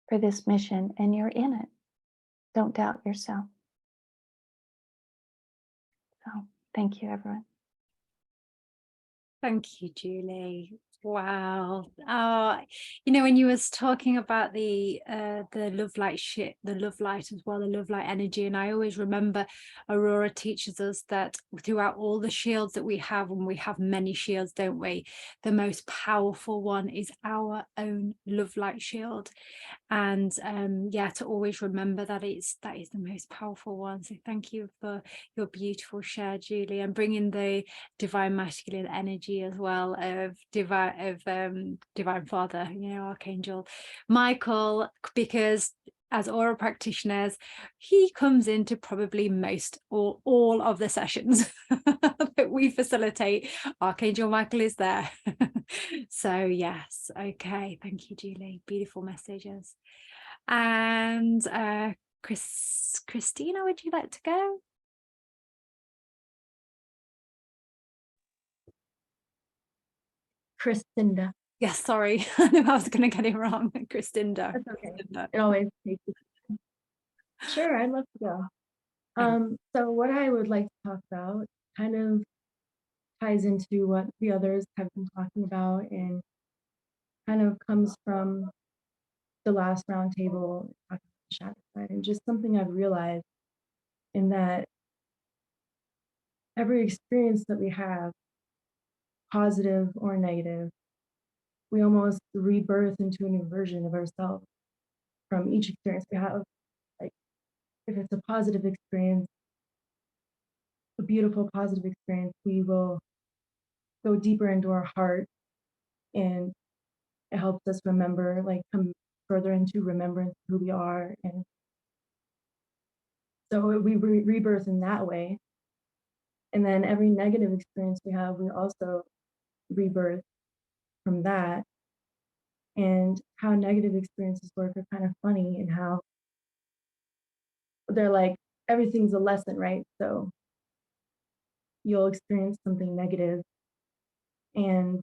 for this mission, and you're in it. Don't doubt yourself. So thank you, everyone. Thank you, Julie. Wow. When you was talking about the love light the love light as well, the love light energy, and I always remember Aurora teaches us that throughout all the shields that we have, and we have many shields, don't we, the most powerful one is our own love light shield. And to always remember that is the most powerful one. So thank you for your beautiful share, Julie, and bringing the divine masculine energy as well of divine Father, Archangel Micheal, because as aura practitioners, he comes into probably most or all of the sessions that we facilitate. Archangel Micheal is there. So yes, okay, thank you, Julie. Beautiful messages. And Christina, would you like to go? Christinda. Yes, sorry. I knew I was going to get it wrong. Christinda. That's okay. Christinda. It always takes it. Sure, I'd love to go. So what I would like to talk about kind of ties into what the others have been talking about, and kind of comes from the last roundtable, talking about the shadow side, and just something I've realized in that every experience that we have, positive or negative, we almost rebirth into a new version of ourselves from each experience we have. Like, if it's a positive experience, a beautiful positive experience, we will go deeper into our heart, and it helps us remember, like come further into remembrance of who we are. And so we rebirth in that way. And then every negative experience we have, we also rebirth from that. And how negative experiences work are kind of funny, and how they're like, everything's a lesson, right? So you'll experience something negative, and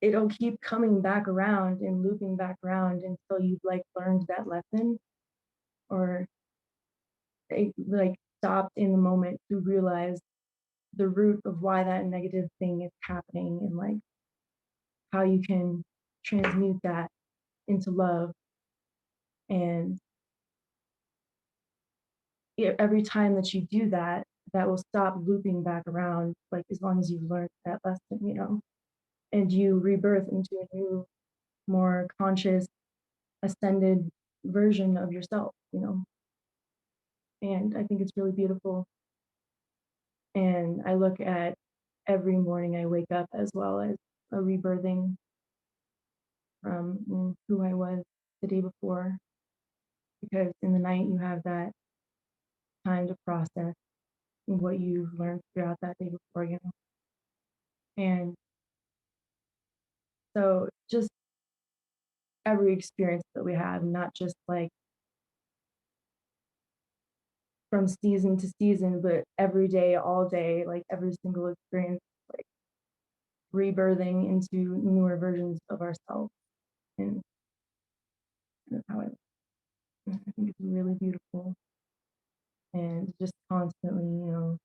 it'll keep coming back around and looping back around until you've like learned that lesson, or like stopped in the moment to realize the root of why that negative thing is happening, and like how you can transmute that into love. And every time that you do that, that will stop looping back around, like as long as you've learned that lesson, and you rebirth into a new, more conscious, ascended version of yourself. And I think it's really beautiful. And I look at every morning I wake up as well as a rebirthing from who I was the day before, because in the night you have that time to process what you've learned throughout that day before. And so just every experience that we have, not just like from season to season, but every day, all day, like every single experience, like rebirthing into newer versions of ourselves. And that's really beautiful. And just constantly,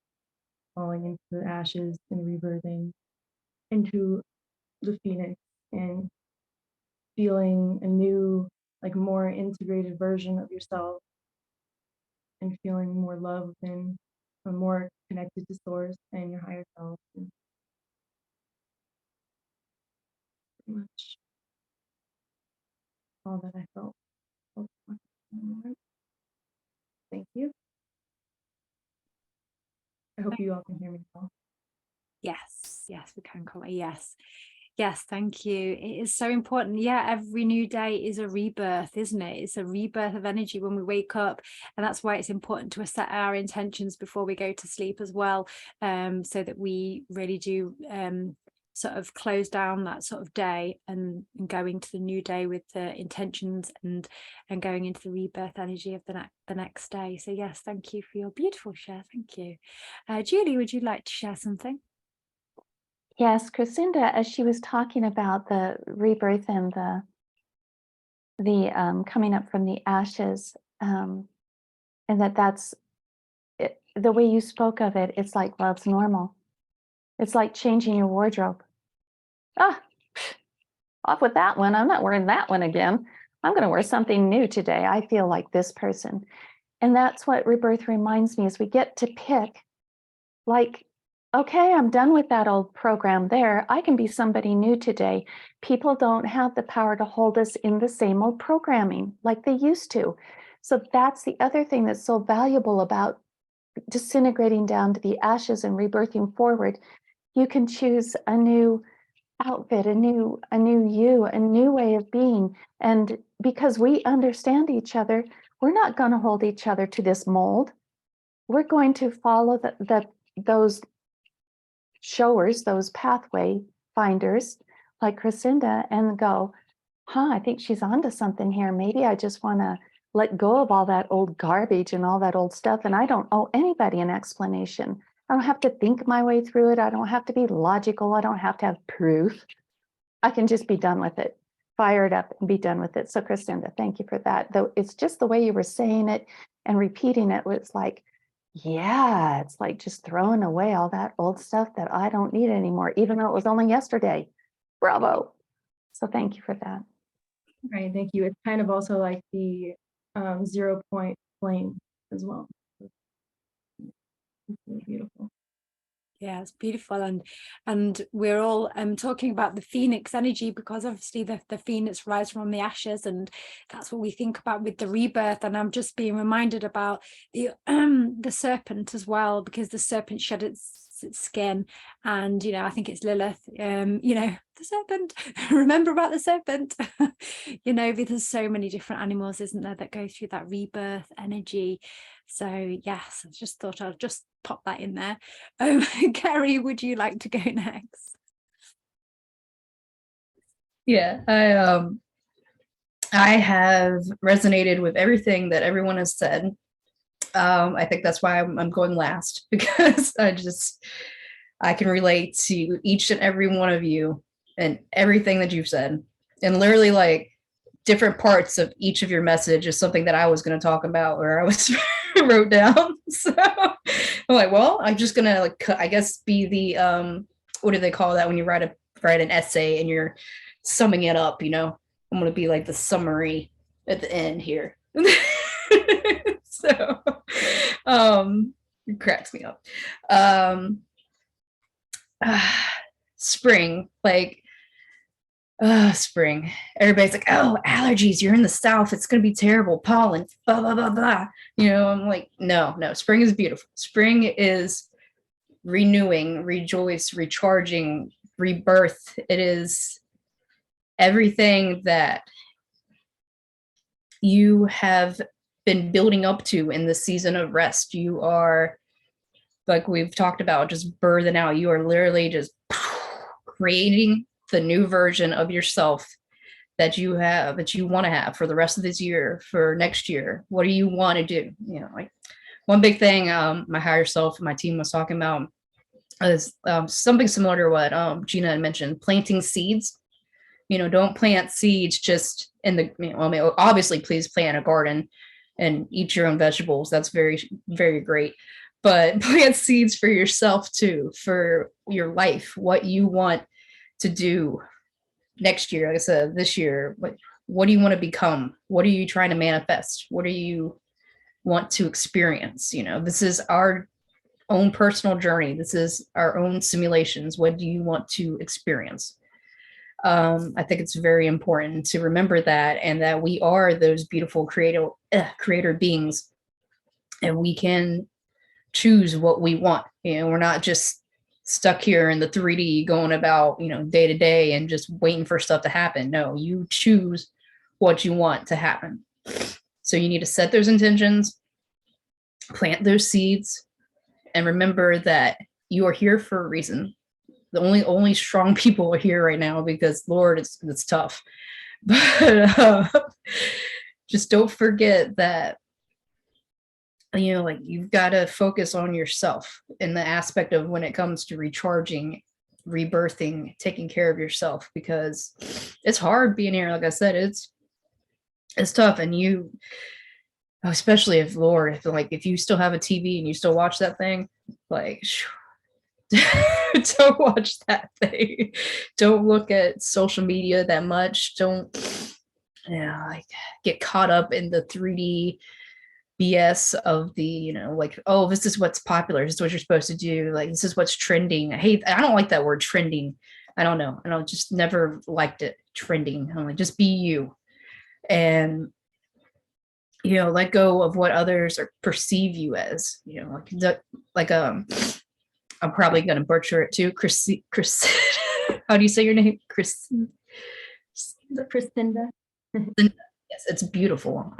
falling into the ashes and rebirthing into the phoenix and feeling a new, like more integrated version of yourself and feeling more love and more connected to source and your higher self. And pretty much all that I felt. Thank you. I hope you all can hear me well. Yes, yes, we can call it. Yes. Yes, thank you. It is so important. Yeah, every new day is a rebirth, isn't it? It's a rebirth of energy when we wake up. And that's why it's important to set our intentions before we go to sleep as well, so that we really do sort of close down that sort of day and go into the new day with the intentions and going into the rebirth energy of the next day. So yes, thank you for your beautiful share. Thank you. Julie, would you like to share something? Yes, Crescinda, as she was talking about the rebirth and the coming up from the ashes, and that's it, the way you spoke of it, it's like, well, it's normal. It's like changing your wardrobe. Ah, off with that one. I'm not wearing that one again. I'm going to wear something new today. I feel like this person. And that's what rebirth reminds me, is we get to pick, like, okay, I'm done with that old program there. I can be somebody new today. People don't have the power to hold us in the same old programming like they used to. So that's the other thing that's so valuable about disintegrating down to the ashes and rebirthing forward. You can choose a new outfit, a new you, a new way of being. And because we understand each other, we're not going to hold each other to this mold. We're going to follow those showers, those pathway finders like Crescinda, and go, I think she's onto something here. Maybe I just want to let go of all that old garbage and all that old stuff. And I don't owe anybody an explanation. I don't have to think my way through it. I don't have to be logical. I don't have to have proof. I can just be done with it, fire it up and be done with it. So Crescinda, thank you for that. Though it's just the way you were saying it and repeating it, it's like, yeah, it's like just throwing away all that old stuff that I don't need anymore, even though it was only yesterday. Bravo. So thank you for that. Right, thank you. It's kind of also like the 0 point flame as well. It's really beautiful. Yeah, it's beautiful. And we're all talking about the phoenix energy, because obviously the phoenix rise from the ashes, and that's what we think about with the rebirth. And I'm just being reminded about the serpent as well, because the serpent shed its skin, and I think it's Lilith, the serpent. Remember about the serpent. There's so many different animals, isn't there, that go through that rebirth energy. So yes, I just thought I'll just pop that in there. Carrie, would you like to go next? Yeah, I have resonated with everything that everyone has said. I think that's why I'm going last, because I can relate to each and every one of you and everything that you've said. And literally, like, different parts of each of your message is something that I was going to talk about, or I was wrote down. So I'm like, well, I'm just gonna, like, I guess be the what do they call that when you write an essay and you're summing it up? I'm gonna be like the summary at the end here. So it cracks me up. Spring, like, spring. Everybody's like, oh, allergies, you're in the South, it's gonna be terrible, pollen, blah blah blah blah. I'm like, no, spring is beautiful. Spring is renewing, rejoice, recharging, rebirth. It is everything that you have been building up to in the season of rest. You are, like we've talked about, just birthing out. You are literally just creating the new version of yourself that you want to have for the rest of this year, for next year. What do you want to do? Like, one big thing my higher self and my team was talking about is something similar to what Gina had mentioned, planting seeds. Don't plant seeds just in the, obviously please plant a garden and eat your own vegetables. That's very, very great. But plant seeds for yourself too, for your life, what you want to do next year. Like I said, this year, what do you want to become? What are you trying to manifest? What do you want to experience? You know, this is our own personal journey. This is our own simulations. What do you want to experience? I think it's very important to remember that, and that we are those beautiful creator beings, and we can choose what we want. You know, we're not just stuck here in the 3D going about, you know, day to day and just waiting for stuff to happen. No, you choose what you want to happen. So you need to set those intentions, plant those seeds, and remember that you are here for a reason. The only strong people are here right now because, Lord, it's tough. But just don't forget that, you know, like, you've got to focus on yourself in the aspect of when it comes to recharging, rebirthing, taking care of yourself, because it's hard being here. Like I said, it's tough. And you, especially if, Lord, if you still have a TV and you still watch that thing, like, don't watch that thing. Don't look at social media that much. Don't get caught up in the 3D BS of the, you know, like, oh, this is what's popular, this is what you're supposed to do, like, this is what's trending. I don't like that word, trending. I don't know. I just never liked it, trending. I'm like, just be you. And, you know, let go of what others perceive you as, you know, I'm probably going to butcher it too. Chris, how do you say your name? Crisinda. Yes, it's beautiful.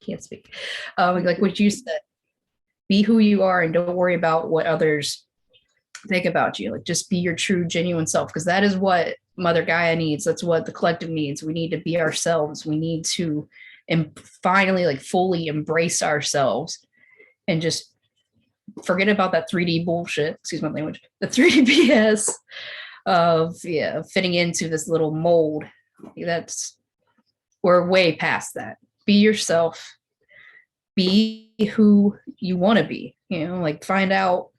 Can't speak. Like what you said, be who you are and don't worry about what others think about you. Like, just be your true, genuine self, because that is what Mother Gaia needs. That's what the collective needs. We need to be ourselves. We need to finally, like, fully embrace ourselves and just forget about that 3D bullshit. Excuse my language. The 3D BS of fitting into this little mold. We're way past that. Be yourself. Be who you want to be. You know, like, find out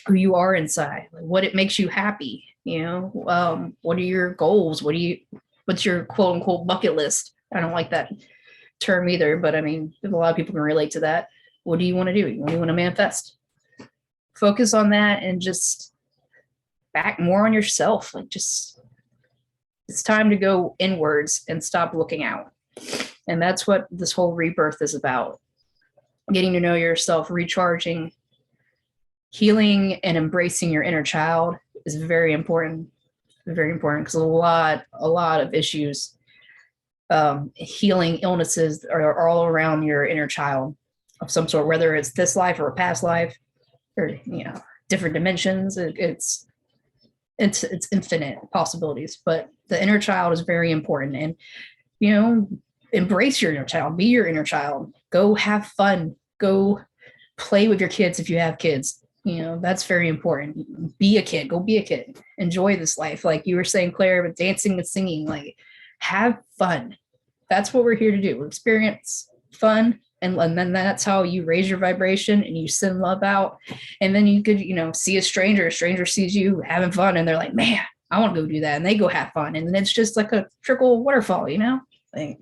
who you are inside. Like, what it makes you happy. You know, what are your goals? What's your quote unquote bucket list? I don't like that term either, but I mean, a lot of people can relate to that. What do you want to do? What do you want to manifest? Focus on that and just back more on yourself. Like, it's time to go inwards and stop looking out. And that's what this whole rebirth is about. Getting to know yourself, recharging, healing, and embracing your inner child is very important. Very important, because a lot of issues, healing illnesses are all around your inner child of some sort, whether it's this life or a past life, or, you know, different dimensions. It's infinite possibilities, but the inner child is very important. And, you know, embrace your inner child, be your inner child, go have fun, go play with your kids if you have kids. You know, that's very important. Be a kid, go be a kid, enjoy this life. Like you were saying, Claire, with dancing and singing, like, have fun. That's what we're here to do. Experience fun. And then that's how you raise your vibration and you send love out. And then you could, you know, see a stranger sees you having fun and they're like, man, I want to go do that. And they go have fun. And then it's just like a trickle waterfall, you know, like,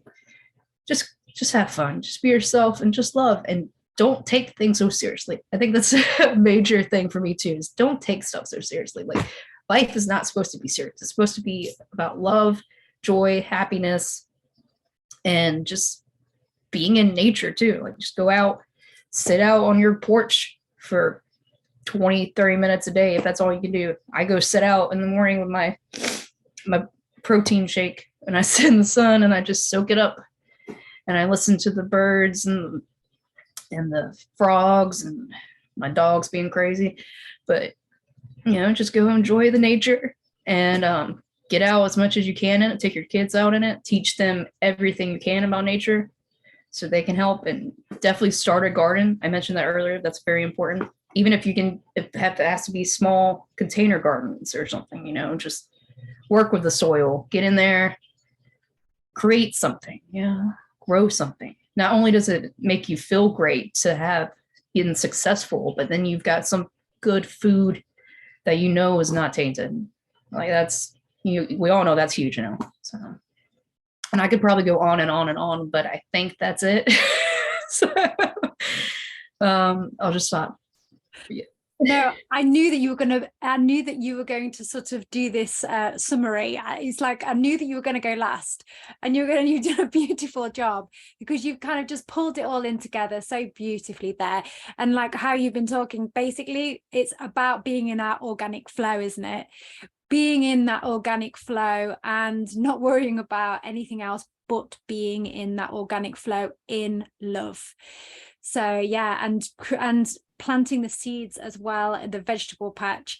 just have fun, just be yourself and just love, and don't take things so seriously. I think that's a major thing for me too, is don't take stuff so seriously. Like, life is not supposed to be serious. It's supposed to be about love, joy, happiness, and just being in nature too. Like, just go out, sit out on your porch for 20, 30 minutes a day, if that's all you can do. I go sit out in the morning with my protein shake, and I sit in the sun and I just soak it up. And I listen to the birds and the frogs and my dogs being crazy. But, you know, just go enjoy the nature and get out as much as you can in it. Take your kids out in it. Teach them everything you can about nature so they can help. And definitely start a garden. I mentioned that earlier. That's very important. Even if you can, it has to be small container gardens or something, you know, just work with the soil. Get in there. Create something. Yeah. Grow something. not only does it make you feel great to have been successful, but then you've got some good food that you know is not tainted. Like that's, we all know that's huge, you know. So, and I could probably go on and on and on, but I think that's it. So, I'll just stop. Yeah. No, I knew that you were going to sort of do this summary. It's like I knew that you were going to go last, and you've done a beautiful job, because you've kind of just pulled it all in together so beautifully there. And like how you've been talking, basically it's about being in our organic flow, isn't it? Being in that organic flow and not worrying about anything else but being in that organic flow in love. So yeah, and planting the seeds as well at the vegetable patch.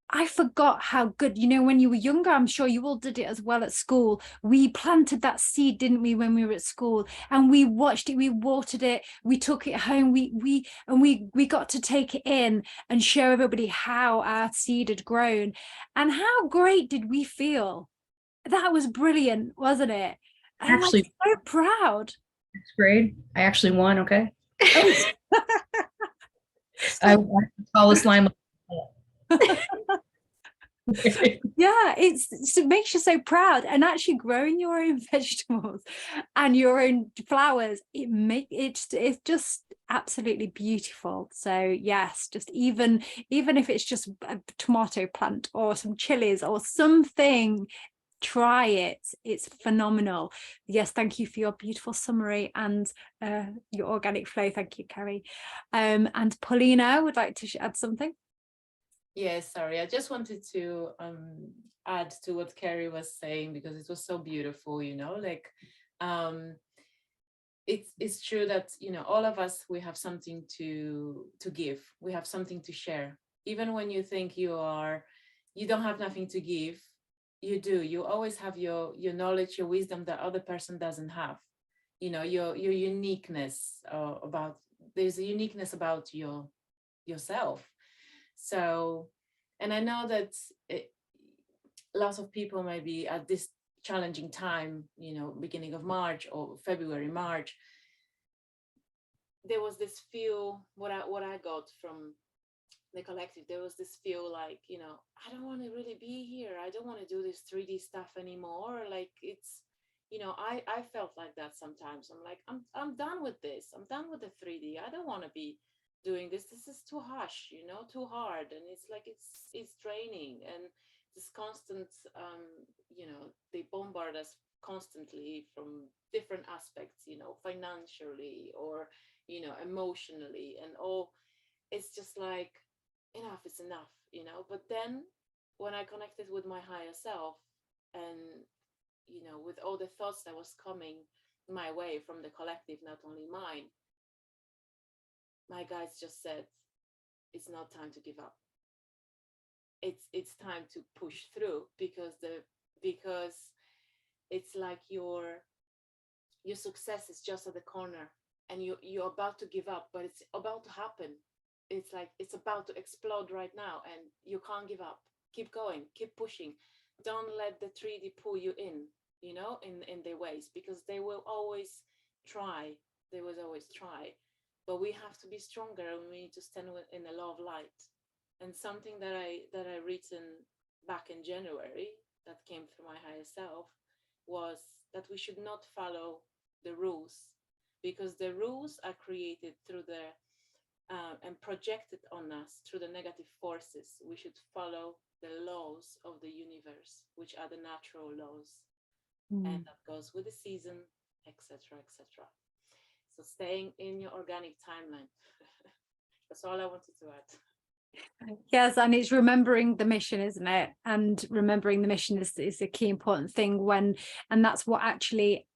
I forgot how good, when you were younger, I'm sure you all did it as well at school. We planted that seed, didn't we, when we were at school, and we watched it, we watered it, we took it home, we got to take it in and show everybody how our seed had grown. And how great did we feel? That was brilliant, wasn't it? I'm Actually, so proud. 6th grade, I actually won, okay? I call this line. Yeah, it makes you so proud. And actually growing your own vegetables and your own flowers, it's just absolutely beautiful. So yes, just even if it's just a tomato plant or some chilies or something, try it. It's phenomenal. Yes, thank you for your beautiful summary and your organic flow. Thank you, Carrie. And Paulina would like to add something. Yes, sorry. I just wanted to add to what Carrie was saying, because it was so beautiful, like it's true that, all of us, we have something to give. We have something to share. Even when you think you don't have nothing to give, you do. You always have your knowledge, your wisdom that other person doesn't have. Your uniqueness there's a uniqueness about yourself. So, and I know that lots of people may be at this challenging time, beginning of March or February, March. There was this feel, what I got from the collective, there was this feel like, I don't want to really be here. I don't want to do this 3D stuff anymore. Like it's, I felt like that sometimes. I'm like, I'm done with this. I'm done with the 3D. I don't want to be doing this. This is too harsh, too hard. And it's like, it's draining. And this constant, they bombard us constantly from different aspects, financially or, emotionally and all. It's just like, enough is enough, but then when I connected with my higher self and, with all the thoughts that was coming my way from the collective, not only mine, my guides just said, it's not time to give up. It's time to push through, because it's like your success is just at the corner and you're about to give up, but it's about to happen. It's like it's about to explode right now, and you can't give up. Keep going, keep pushing. Don't let the 3D pull you in their ways, because they will always try. But we have to be stronger, and we need to stand in the law of light. And something that I written back in January that came through my higher self was that we should not follow the rules, because the rules are created through and projected on us through the negative forces. We should follow the laws of the universe, which are the natural laws. And that goes with the season, etc., etc. So staying in your organic timeline. That's all I wanted to add. Yes, and it's remembering the mission, isn't it? And remembering the mission is a key important thing and that's what actually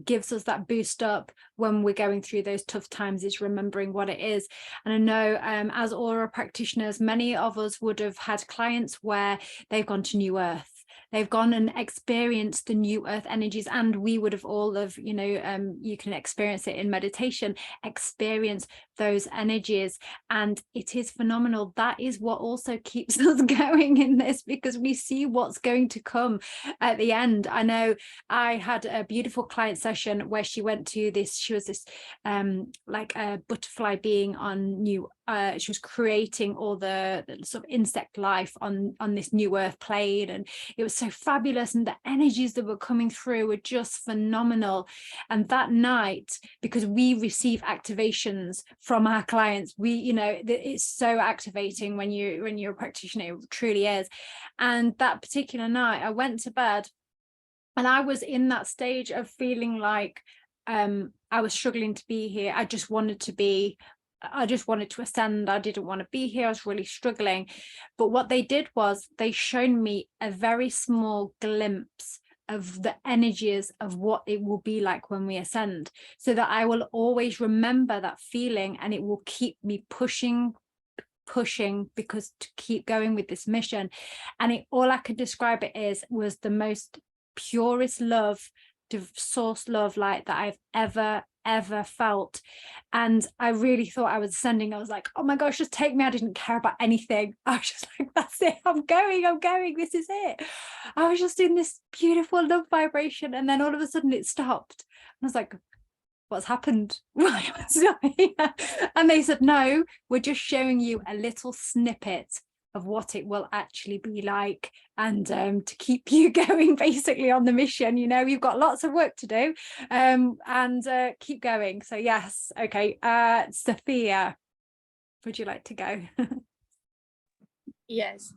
gives us that boost up when we're going through those tough times, is remembering what it is. And I know as aura practitioners, many of us would have had clients where they've gone to New Earth. They've gone and experienced the New Earth energies, and we would have all of, you can experience it in meditation, experience those energies, and it is phenomenal. That is what also keeps us going in this, because we see what's going to come at the end. I know I had a beautiful client session where she went to this, she was this like a butterfly being on new she was creating all the sort of insect life on this new earth plane, and it was so fabulous, and the energies that were coming through were just phenomenal. And that night, because we receive activations from our clients, we, you know, it's so activating when you're a practitioner, it truly is. And that particular night I went to bed and I was in that stage of feeling like I was struggling to be here. I just wanted to ascend. I didn't want to be here. I was really struggling. But what they did was they showed me a very small glimpse of the energies of what it will be like when we ascend, so that I will always remember that feeling, and it will keep me pushing, because to keep going with this mission. And all I could describe it was the most purest love, source love light that I've ever felt. And I really thought I was ascending. I was like, oh my gosh, just take me. I didn't care about anything. I was just like, that's it, I'm going, this is it. I was just in this beautiful love vibration, and then all of a sudden it stopped. I was like, what's happened? And they said, no, we're just showing you a little snippet of what it will actually be like, and to keep you going basically on the mission. You know, you've got lots of work to do, and keep going. So yes, okay, Sophia, would you like to go? Yes.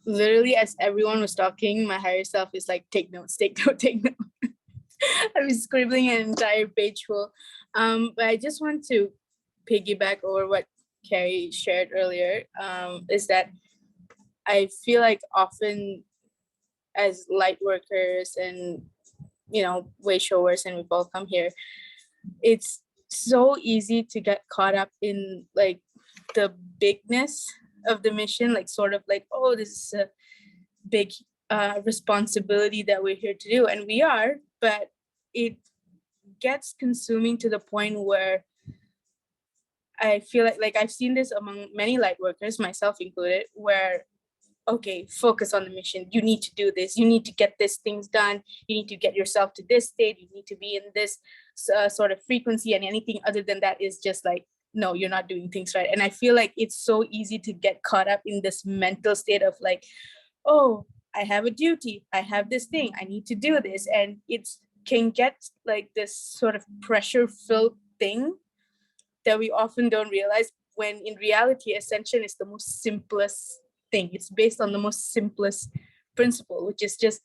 Literally, as everyone was talking, my higher self is like, take notes, take note, take note. I was scribbling an entire page full. But I just want to piggyback over what Carrie shared earlier, is that I feel like often as light workers and, you know, way showers, and we've all come here, it's so easy to get caught up in like the bigness of the mission, like sort of like, oh, this is a big responsibility that we're here to do, and we are, but it gets consuming to the point where I feel like I've seen this among many light workers, myself included, where, okay, focus on the mission. You need to do this. You need to get these things done. You need to get yourself to this state. You need to be in this sort of frequency, and anything other than that is just like, no, you're not doing things right. And I feel like it's so easy to get caught up in this mental state of like, oh, I have a duty. I have this thing. I need to do this. And it can get like this sort of pressure-filled thing that we often don't realize, when in reality, Ascension is the most simplest thing. It's based on the most simplest principle, which is just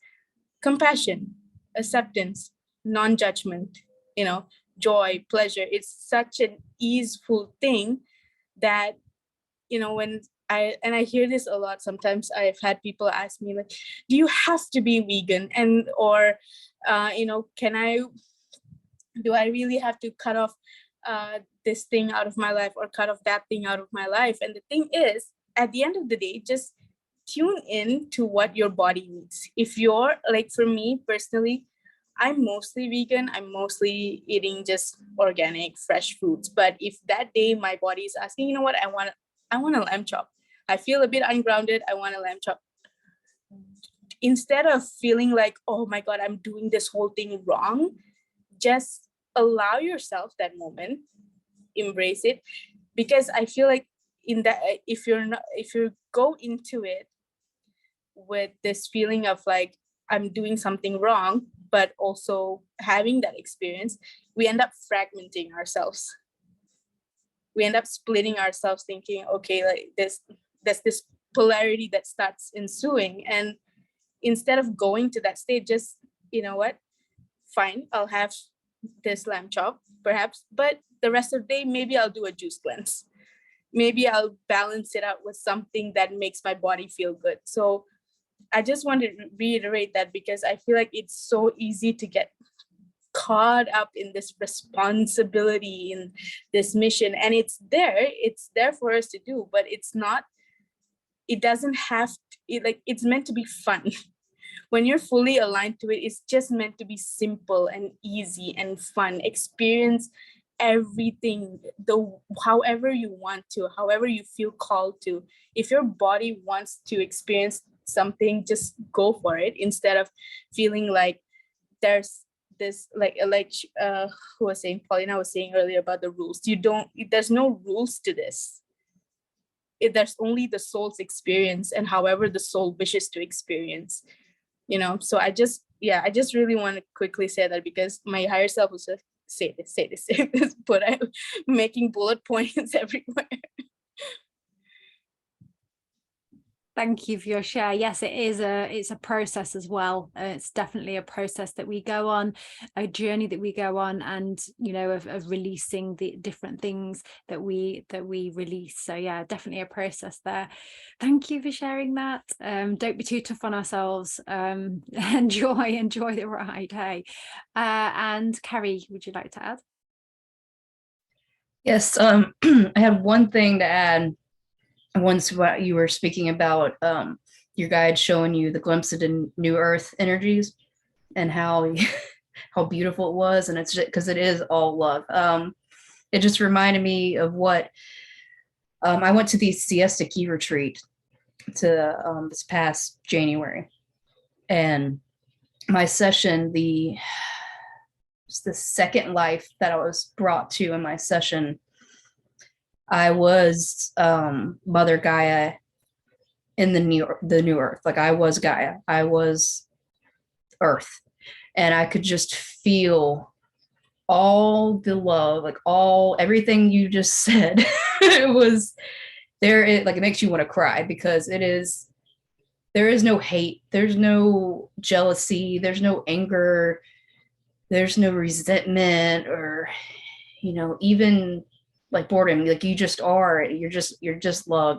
compassion, acceptance, non-judgment, you know, joy, pleasure. It's such an easeful thing that, you know, when I hear this a lot, sometimes I've had people ask me like, do you have to be vegan? And, or, you know, do I really have to cut off this thing out of my life, or cut off that thing out of my life? And the thing is, at the end of the day, just tune in to what your body needs. If you're like, for me personally, I'm mostly vegan. I'm mostly eating just organic, fresh foods. But if that day my body is asking, you know what, I want a lamb chop. I feel a bit ungrounded. I want a lamb chop. Instead of feeling like, oh my God, I'm doing this whole thing wrong, just allow yourself that moment, embrace it. Because I feel like in that, if you go into it with this feeling of like, I'm doing something wrong, but also having that experience, we end up fragmenting ourselves. We end up splitting ourselves, thinking, okay, like there's this polarity that starts ensuing. And instead of going to that state, just, you know what, fine, I'll have this lamb chop perhaps, but the rest of the day, maybe I'll do a juice cleanse. Maybe I'll balance it out with something that makes my body feel good. So I just want to reiterate that, because I feel like it's so easy to get caught up in this responsibility, in this mission, and it's there for us to do, but it doesn't have to, like, it's meant to be fun. When you're fully aligned to it, it's just meant to be simple and easy and fun. Experience everything, however you want to, however you feel called to. If your body wants to experience something, just go for it, instead of feeling like there's this who was saying, Paulina was saying earlier about the rules. There's no rules to this. There's only the soul's experience, and however the soul wishes to experience, so I just really want to quickly say that, because my higher self was just say this, but I'm making bullet points everywhere. Thank you for your share. Yes, it's a process as well. It's definitely a process that we go on, a journey that we go on, and of releasing the different things that we release. So yeah, definitely a process there. Thank you for sharing that. Don't be too tough on ourselves. Enjoy the ride. Hey, and Carrie, would you like to add? Yes, I had one thing to add. Once what you were speaking about, your guide showing you the glimpse of the new earth energies and how beautiful it was, and it's because it is all love. It just reminded me of what I went to the Siesta Key retreat to this past January, and my session, the second life that I was brought to in my session, I was Mother Gaia in the new earth. Like, I was Gaia, I was earth, and I could just feel all the love, like everything you just said. It was there. It makes you want to cry, because there is no hate, there's no jealousy, there's no anger, there's no resentment, or even like boredom. Like, you're just love.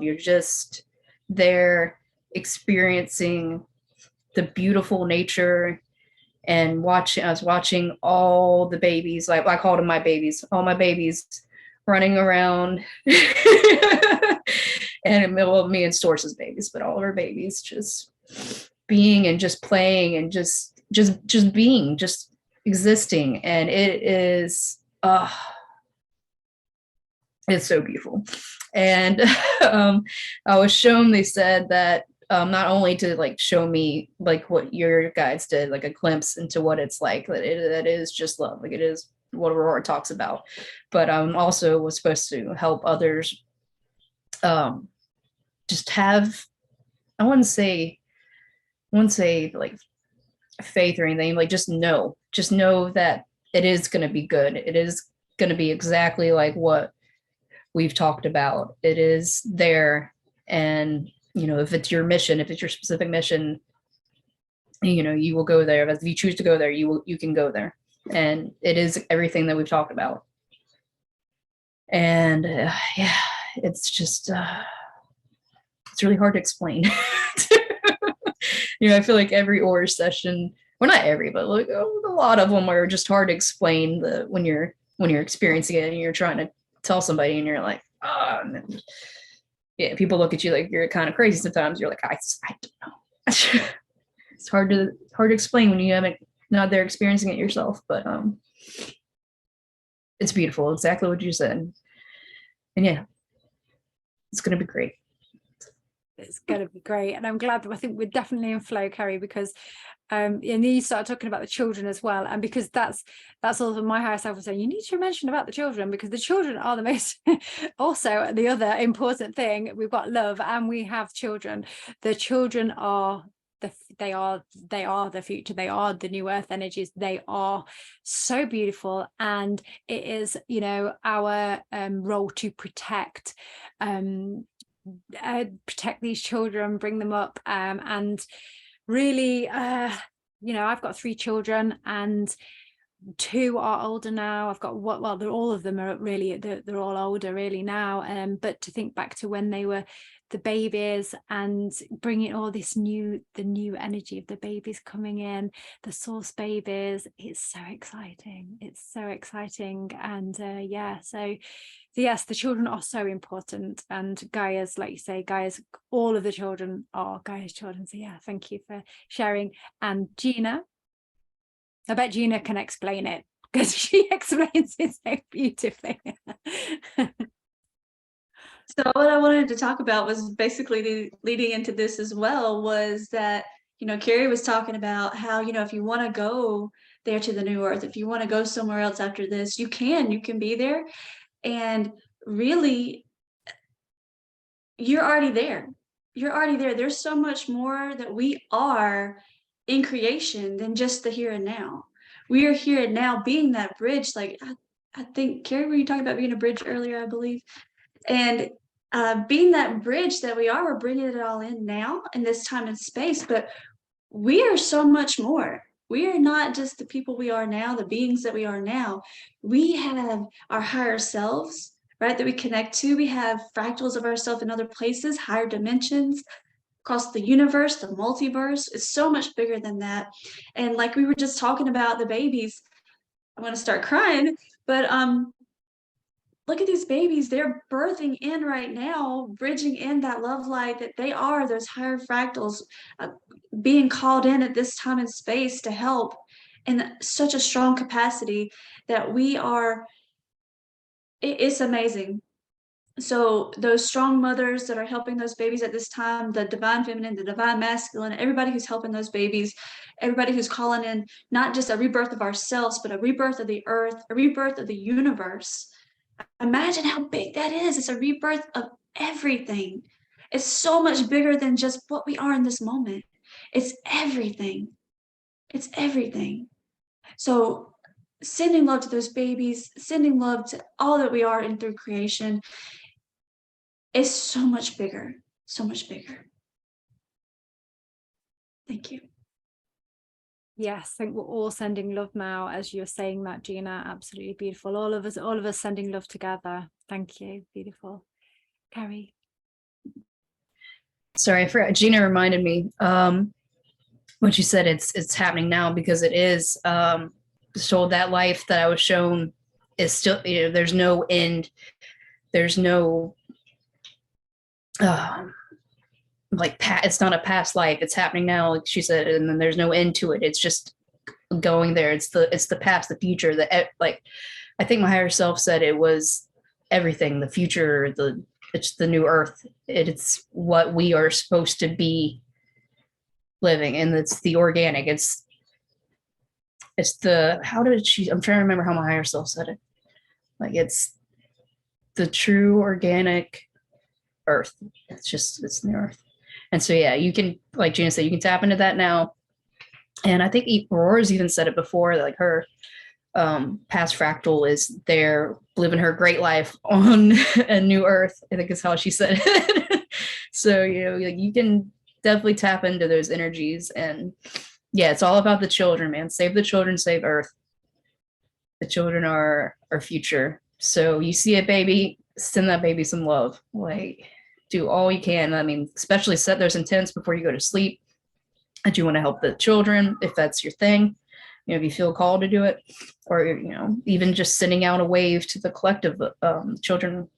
You're just there experiencing the beautiful nature and I was watching all the babies, like I called them my babies, all my babies running around and in the middle of me and Source's babies, but all of our babies just being and just playing and just being, just existing. And it is it's so beautiful. And I was shown, they said that not only to show me what your guides did, like a glimpse into what it's like, that is just love, like it is what Aurora talks about, but also was supposed to help others just have, I wouldn't say like faith or anything, just know that it is going to be good. It is going to be exactly like what we've talked about. It is there. And if it's your mission, if it's your specific mission, you will go there. If you choose to go there, you can go there, and it is everything that we've talked about. And yeah, it's just it's really hard to explain. I feel like every Aura session, well, not every, but a lot of them are just hard to explain when you're experiencing it and you're trying to tell somebody and you're like, oh, yeah, people look at you like you're kind of crazy sometimes. You're like, I don't know. It's hard to explain when you haven't not there experiencing it yourself, but it's beautiful, exactly what you said. And yeah, it's gonna be great. It's going to be great, and I'm glad that I think we're definitely in flow, Carrie, because and then you started talking about the children as well, and because that's also my higher self was saying, you need to mention about the children, because the children are the most also the other important thing. We've got love and we have children. The children are they are the future. They are the new earth energies. They are so beautiful, and it is our role to protect these children, bring them up, and really I've got 3 children and 2 are older now. I've got all of them are really, they're all older really now, but to think back to when they were the babies and bringing all this the new energy of the babies coming in, the source babies, it's so exciting. And yeah, so yes, the children are so important, and Gaia's, like you say, all of the children are Gaia's children. So yeah, thank you for sharing. And Gina, I bet Gina can explain it because she explains it so beautifully. So what I wanted to talk about was basically leading into this as well, was that, Carrie was talking about how, if you want to go there to the new earth, if you want to go somewhere else after this, you can be there. And really, you're already there. You're already there. There's so much more that we are in creation than just the here and now. We are here and now, being that bridge. Like, I think, Carrie, were you talking about being a bridge earlier, I believe? And being that bridge that we are, we're bringing it all in now in this time and space, but we are so much more. We are not just the people we are now, the beings that we are now. We have our higher selves, right, that we connect to. We have fractals of ourselves in other places, higher dimensions, across the universe, the multiverse. It's so much bigger than that. And like we were just talking about the babies, I'm going to start crying, but look at these babies. They're birthing in right now, bridging in that love light that they are, those higher fractals, being called in at this time and space to help in such a strong capacity that we are. It's amazing. So those strong mothers that are helping those babies at this time, the divine feminine, the divine masculine, everybody who's helping those babies, everybody who's calling in not just a rebirth of ourselves, but a rebirth of the earth, a rebirth of the universe. Imagine how big that is. It's a rebirth of everything. It's so much bigger than just what we are in this moment. It's everything. It's everything. So sending love to those babies, sending love to all that we are in through creation is so much bigger, so much bigger. Thank you. Yes, I think we're all sending love now as you're saying that, Gina. Absolutely beautiful. All of us sending love together. Thank you. Beautiful. Carrie. Sorry, I forgot. Gina reminded me when she said it's happening now, because it is. So that life that I was shown is still, there's no end. There's no it's not a past life. It's happening now, like she said, and then there's no end to it. It's just going there. It's the past, the future. Like I think my higher self said it was everything. The future. It's the new earth. It's what we are supposed to be living, and it's the organic. It's the, how did she? I'm trying to remember how my higher self said it. Like it's the true organic earth. It's the earth. And so, yeah, you can, like Gina said, you can tap into that now. And I think Aurora's even said it before, like her past fractal is there living her great life on a new earth, I think is how she said it. So, you can definitely tap into those energies. And yeah, it's all about the children, man. Save the children, save Earth. The children are our future. So you see a baby, send that baby some love. Like, do all you can. I mean, especially set those intents before you go to sleep. I do want to help the children if that's your thing. If you feel called to do it, or even just sending out a wave to the collective of children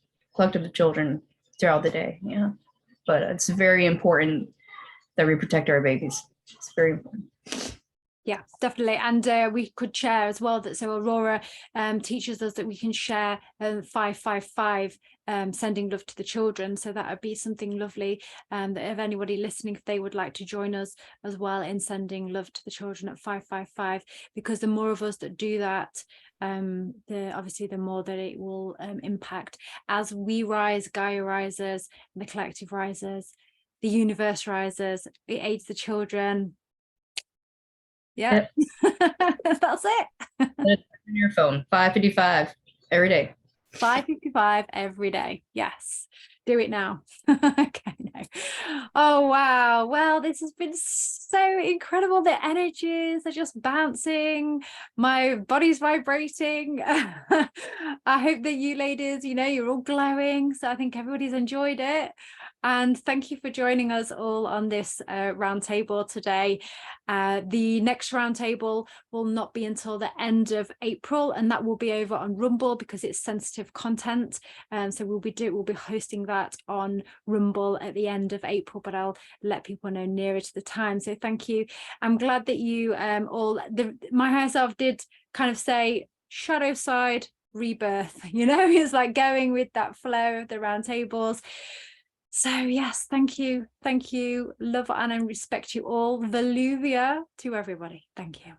throughout the day. Yeah, but it's very important that we protect our babies. It's very important. Yeah, definitely. And we could share as well that, so Aurora teaches us that we can share 555, sending love to the children. So that would be something lovely, that if anybody listening, if they would like to join us as well in sending love to the children at 555, because the more of us that do that, obviously the more that it will impact. As we rise, Gaia rises, the collective rises, the universe rises, it aids the children. Yeah, yep. That's it. On your phone, 555 every day. 555 every day. Yes, do it now. Okay, no. Oh wow, well, this has been so incredible. The energies are just bouncing, my body's vibrating. I hope that you ladies, you're all glowing, so I think everybody's enjoyed it. And thank you for joining us all on this roundtable today. The next roundtable will not be until the end of April, and that will be over on Rumble because it's sensitive content. So we'll be hosting that on Rumble at the end of April, but I'll let people know nearer to the time. So thank you. I'm glad that you my higher self did kind of say, shadow side, rebirth, you know, it's like going with that flow of the round tables. So yes, thank you, love and I respect you all. Veluvia to everybody. Thank you.